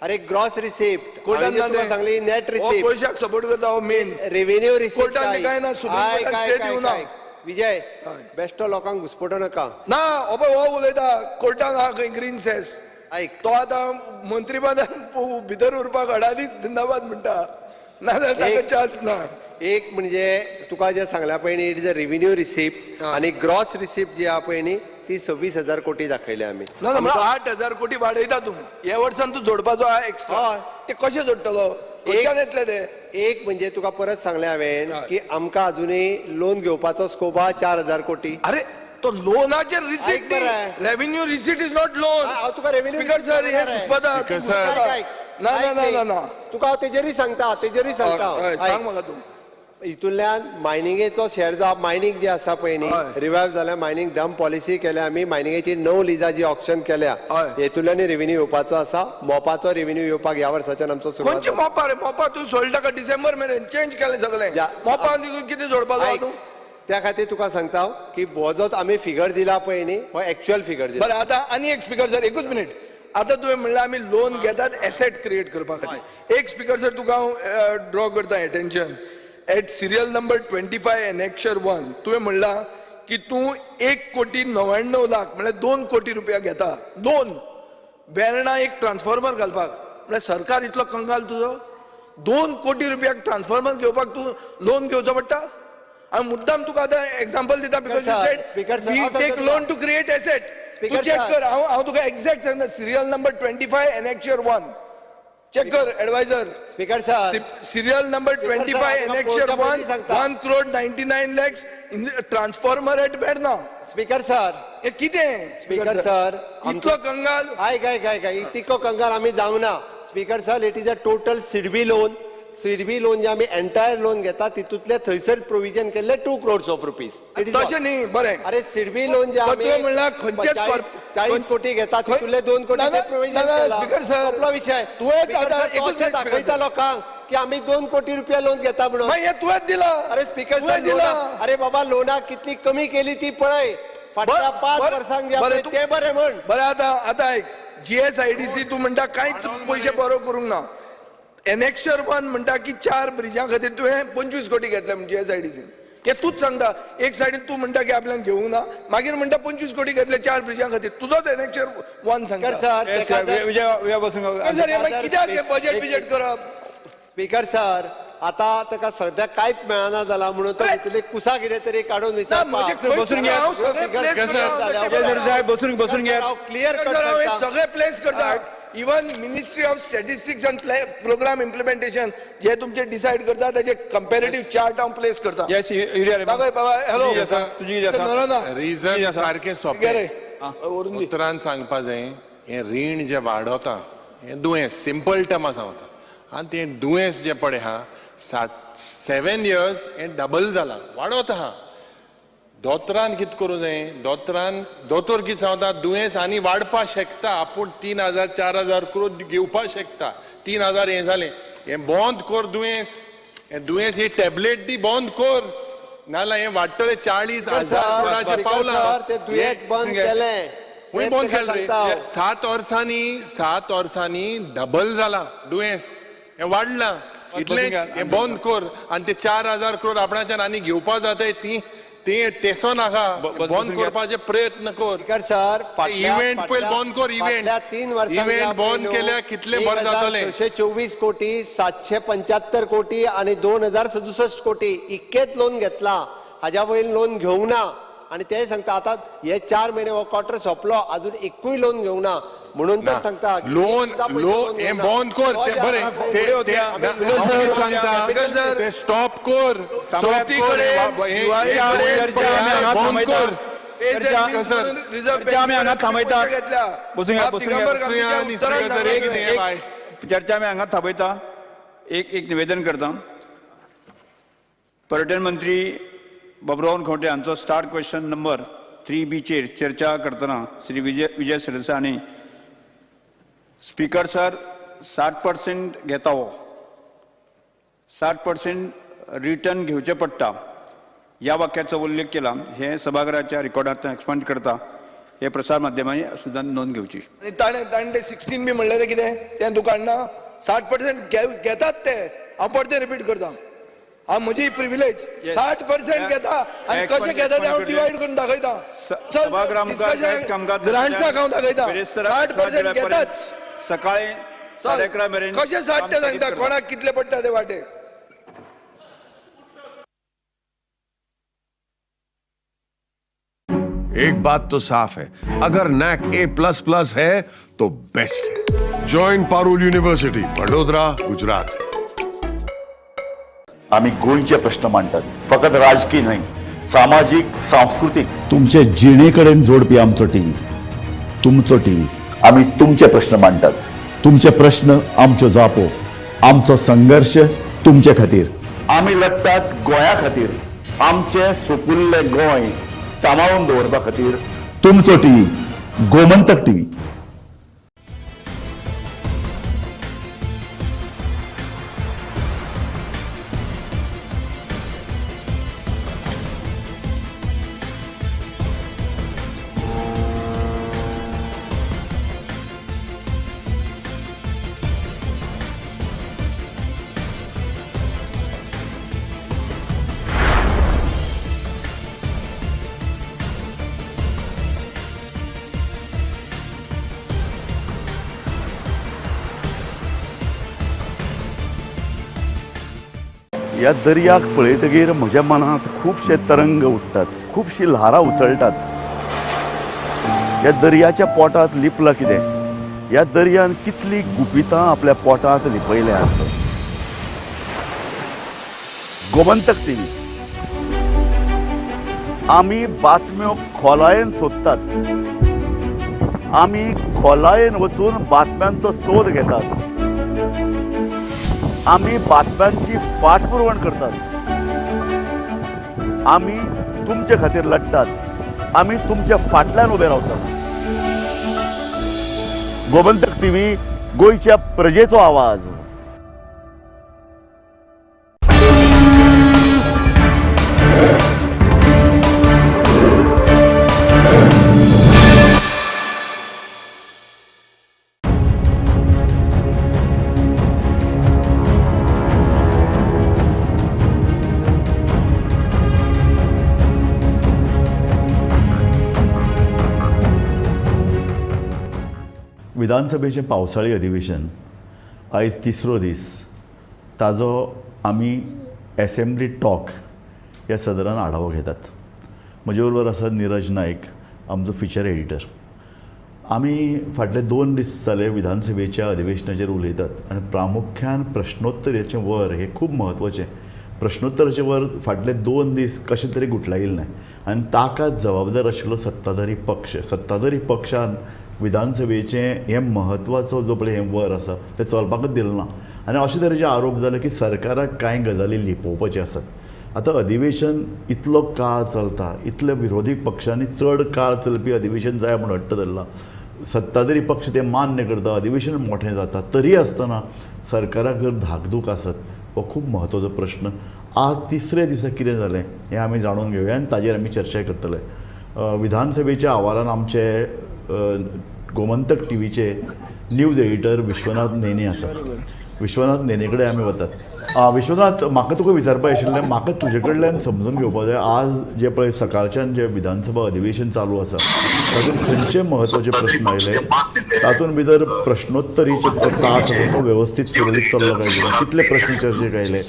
अरे ग्रॉस रिसिप्ट कोर्टान तुका सांगली नेट रिसिप्ट पयशाक सपोर्ट करता हो मेन. रेव्हेन्यू रिसिप्ट कोर्टान बी काय ना, सुप्रीम कोर्टान स्टे दिवं ना. विजय बेश्टो लोकांक घुसपटो नका. ना पळय हो उलयता कोर्टान आहा खंय ग्रीन सॅस. आयक तो आतां मंत्री पदान भितर उरपाक अडानी जिंदाबाद म्हणटा. नाजाल्यार ताका चान्स ना. एक म्हणजे तुका जे सांगल्या पळय न्ही it is a revenue receipt आनी ग्रॉस रिसिप्ट जी आहा पळय न्ही ती 26,000 कोटी दाखयल्या आमी. ना ना 8,000 कोटी वाडयता तूं. ह्या वर्सान तूं जोडपाचो आहा एक्स्ट्रा. हय. ते कशे जोडटलो? खंयच्यान येतले ते? एक म्हणजे तुका परत सांगले हांवें की आमकां अजुनूय लोन घेवपाचो स्कोप आहा 4,000 कोटी. अरे तो लोनाचेर रिसीट ऐक मरे. Revenue receipt is not loan. हांव तुका रेव्हेन्यू स्पीकर सर हे घुसपता. Speaker sir. ना ना ना ना ना तुका हांव तेजेरूय सांगता तेजेरूय सांगता हय, सांग म्हाका तूं. हितूंतल्यान मायनिंगेचो शेअर जो मायनिंग जे आसा पळय न्ही हय. रिवायव जाल्या मायनिंग डंप पॉलिसी केल्या आमी मायनिंगेची 9 लिजां जी ऑप्शन केल्या हय. हेतूंतल्यान रेव्हेन्यू येवपाचो आसा. मोपाचो रेव्हेन्यू येवपाक ह्या वर्साच्यान आमचो सुरवात खंयचे मोपा रे? मोपा तूं सोडला का डिसेंबर मेरेन चेंज केलें सगळें. या. मोपा कितें जोडपाचो आहा आयक, तूं? त्या खातीर तुका सांगता हांव की हो जो आमी फिगर दिला पळय न्ही हो एक्च्युअल फिगर दिला. बरं आता आनी एक स्पीकर सर एकूच मिनिट. आता तुवें म्हणलें आमी लोन घेतात एसेट क्रिएट करपा खातीर. एक स्पीकर सर तुका हांव ड्रॉ करता attention. At serial number 25 annexure 1 तुवें म्हणलां की तूं 1,99,00,000 म्हळ्यार 2 कोटी रुपया घेता. 2 वेर्णा एक ट्रान्सफॉर्मर घालपाक म्हळ्यार सरकार इतलो कंगाल तुजो 2 कोटी रुपयाक ट्रान्सफॉर्मर घेवपाक तूं लोन घेवचो पडटा हांव मुद्दाम तुका आतां एग्जांपल दिता because you said we take loan to create asset तूं चेक कर हांव तुका एक्झॅक्ट सांगता सिरियल नंबर 25 एनेक्चर 1 चेक कर adviser speaker sir serial number 25 annexure 1 crore 99 lakhs transformer at Verna speaker sir हे कितें स्पीकर सर इतलो कंगाल काय इतको कंगाल आम्ही जाऊ ना speaker sir it is a total SIDBI loan जे आम्ही एंटायर लोन घेता तितूंतले थंयसर प्रोविजन केल्ले 2 crores of rupees तशें न्ही बरें अरे सिडबी लोन जे आम्ही तो म्हणला खंयचेच 40 कोटी घेता तितूंतले 2 कोटी ते प्रोविजन केला स्पीकर सर आपला विषय तुवें आतां एकूच दाखयता लोकांक की आम्ही 2 कोटी रुपया लोन घेता म्हणून मागीर हे तुवेंच दिला अरे स्पीकर तुवें सर दिला अरे बाबा लोनाक कितली कमी केली ती पळय फाटल्या 5 वर्सांक जे आपले ते बरे म्हण बरें आतां ऐक GSIDC तूं म्हणटा कांयच पयशे बरो करूंक ना एनेक्चर 1 म्हणटा की 4 ब्रिजां खातीर तुवें 25 कोटी घेतले GSIDC हे तूच सांगता एक सायडीन तू म्हणटा की आपल्याक घेवंक ना मागीर म्हणटा 25 कोटी घेतले 4 ब्रिजां खातीर तुजोच एनेक्चर 1 सांगता सर बसून सर हे मागीर कित्याक हे बजेट बिजेट करप स्पीकर सर आता ताका सध्या कांयच मेळना जाला म्हणून तो इतले कुसा कितें तरी काडून बसून घ्या. बसून घ्या क्लियर सगळे प्लेस करता even ministry of statistics and programme implementation जे तुमचे डिसाइड करता त्याचे कंपॅरेटिव्ह चार्ट हांव प्लेस करता बाबा हॅलो तुझी रिजन सारखे सोंपें उतरान सांगपा जाय हे रीण जे वाडोता हे दुयेंस सिंपल टर्मा सांगता आनी ते दुयेंस जे पळय हा 7 years हे डबल जाला वाडोत आहा दोतोरान कितें करूं जाय दोतोर कितें सांगता दुयेंस आनी वाडपा शकता आपूण 3,000 4,000 crore घेवपा शकता 3,000 हे जालें हे बंद कर दुयेंस ही टॅबलेट दी बंद कर नाल्यार हे वाडटले 40,000 crore पावला ते दुयेंस बंद केलें खूंय बंद केलें रे 7 वर्सांनी डबल जाला दुयेंस हे वाडलां इतलें हे बंद कर आनी ते 4,000 crore आपणाच्यान आनी घेवपा जाताय ती तेसो नाका बंद करपाचे प्रयत्न कर सर इव्हेंट पयलीं बंद कर इव्हेंट बंद केल्यार कितले बरें जातलें 124 कोटी 775 कोटी आणि 2067 कोटी इतकेच लोन घेतला हाज्या वयर लोन घेवंक ना आणि ते सांगता आता हे 4 महिने हो क्वार्टर सोंपलो अजून एकूय लोन घेवंक ना म्हणून तर सांगता लोन हे बंद कर ते बरें ते स्टॉप कर बंद कर आम्ही हांगा थांबयता बसून चर्चा आम्ही हांगा थांबयता एक निवेदन करता पर्यटन मंत्री बाबुराव खंवटे हांचो start question number 3B chair चर्चा करतना श्री विजय सरदेसाय स्पीकर सर 60% घेता हो 60% रिटर्न घेवचे पडटा ह्या वाक्याचो उल्लेख केला हे सभागृहाच्या रेकॉर्डांत एक्सपांड करता हे प्रसार माध्यमांनी सुद्दां नोंद घेवची ताणें ते 16 बी म्हणलें तें कितें तें तुका ना 60% घेतात ते हांव परते रिपीट करता हांव म्हजी प्रिविलेज 60% घेता आनी कशें घेता तें हांव डिवायड करून दाखयता ग्रांट्साक हांव दाखयता 60% घेताच सकाळी 11:30 मेरेन कशें 60 ते सांगता कोणाक कितले पडटा ते वाटे एक बात तो साफ है अगर NAC A++ है तो बेस्ट है जॉइन पारुल यूनिवर्सिटी वडोदरा गुजरात आम्ही गोंयचे प्रश्न मांडटात फकत राजकीय न्हय सामाजिक सांस्कृतिक तुमचे जिणेकडेन जोडपी आमचो टीव्ही तुमचो टीव्ही आम्ही तुमचे प्रश्न मांडटात तुमचे प्रश्न आमच्यो जापो आमचो संघर्ष तुमचे खातीर आम्ही लढटात गोंया खातीर आमचे सोपुल्ले गोंय सांबाळून दवरपा खातीर तुमचो टीव्ही गोमंतक टीव्ही ह्या दर्याक पळयतकीर म्हज्या मनांत खुबशे तरंग उठटात, खुबशीं ल्हारां उसळटात. ह्या दर्याच्या पोटांत लिपलां कितें? ह्या दर्यान कितली गुपितां आपल्या पोटांत लिपयल्यात. गोमंतक टीव्ही, आमी बातम्यो खोलायेन सोदतात. आमी खोलायेन वचून बातम्यांचो सोद घेतात. आमी बातम्यांची फाटपुरवण करतात. आमी तुमचे खातीर लढटात. आमी तुमच्या फाटल्यान उबे रावतात. गोमंतक टीव्ही, गोंयच्या प्रजेचो आवाज. विधानसभेचें पावसाळी अधिवेशन आयज तिसरो दीस. ताजो आमी एसेंब्ली टॉक ह्या सदरान आढावो घेतात. म्हजे बरोबर आसा निरज नायक, आमचो फिचर एडिटर. आमी फाटले 2 दीस जाले विधानसभेच्या अधिवेशनाचेर उलयतात आनी प्रामुख्यान प्रश्नोत्तराचें वर हें खूब म्हत्वाचें. प्रश्नोत्तराचें वर फाटले 2 दीस कशें तरी गुठलायिल्लें आनी ताकाच जबाबदार आशिल्लो सत्ताधारी पक्ष. सत्ताधारी पक्षान विधानसभेचें हें म्हत्वाचो जो पळय हें वर आसा तें चलपाकच दिलें ना. आनी अशे तरेचे आरोप जाले की सरकाराक कांय गजाली लिपोवपाचे आसात. आतां अधिवेशन इतलो काळ चलता, इतल्या विरोधी पक्षांनी चड काळ चलपी अधिवेशन जाय म्हूण हट्ट धरला. सत्ताधारी पक्ष तें मान्य करता, अधिवेशन मोठें जाता. तरी आसतना सरकाराक जर धाकधूक आसत हो खूब म्हत्वाचो प्रश्न. आज तिसऱ्या दिसा कितें जालें हें आमी जाणून घेवया आनी ताजेर आमी चर्चा करतले. विधानसभेच्या आवारान आमचे गोमंतक टीव्हीचे न्यूज एडिटर विश्वनाथ नेने आसात. विश्वनाथ नेने कडेन आमी वतात. विश्वनाथ, म्हाका तुका विचारपाक आशिल्लें, म्हाका तुजे कडल्यान समजून घेवपाक जाय आज जे पळय सकाळच्यान जे विधानसभा अधिवेशन चालू आसा तातूंत खंयचे म्हत्वाचे प्रश्न आयले, तातूंत भितर प्रश्नोत्तरीचो तो तास आसा तो वेवस्थीत सुरळीत चल्लो काय, कितले प्रश्न चर्चेक आयले,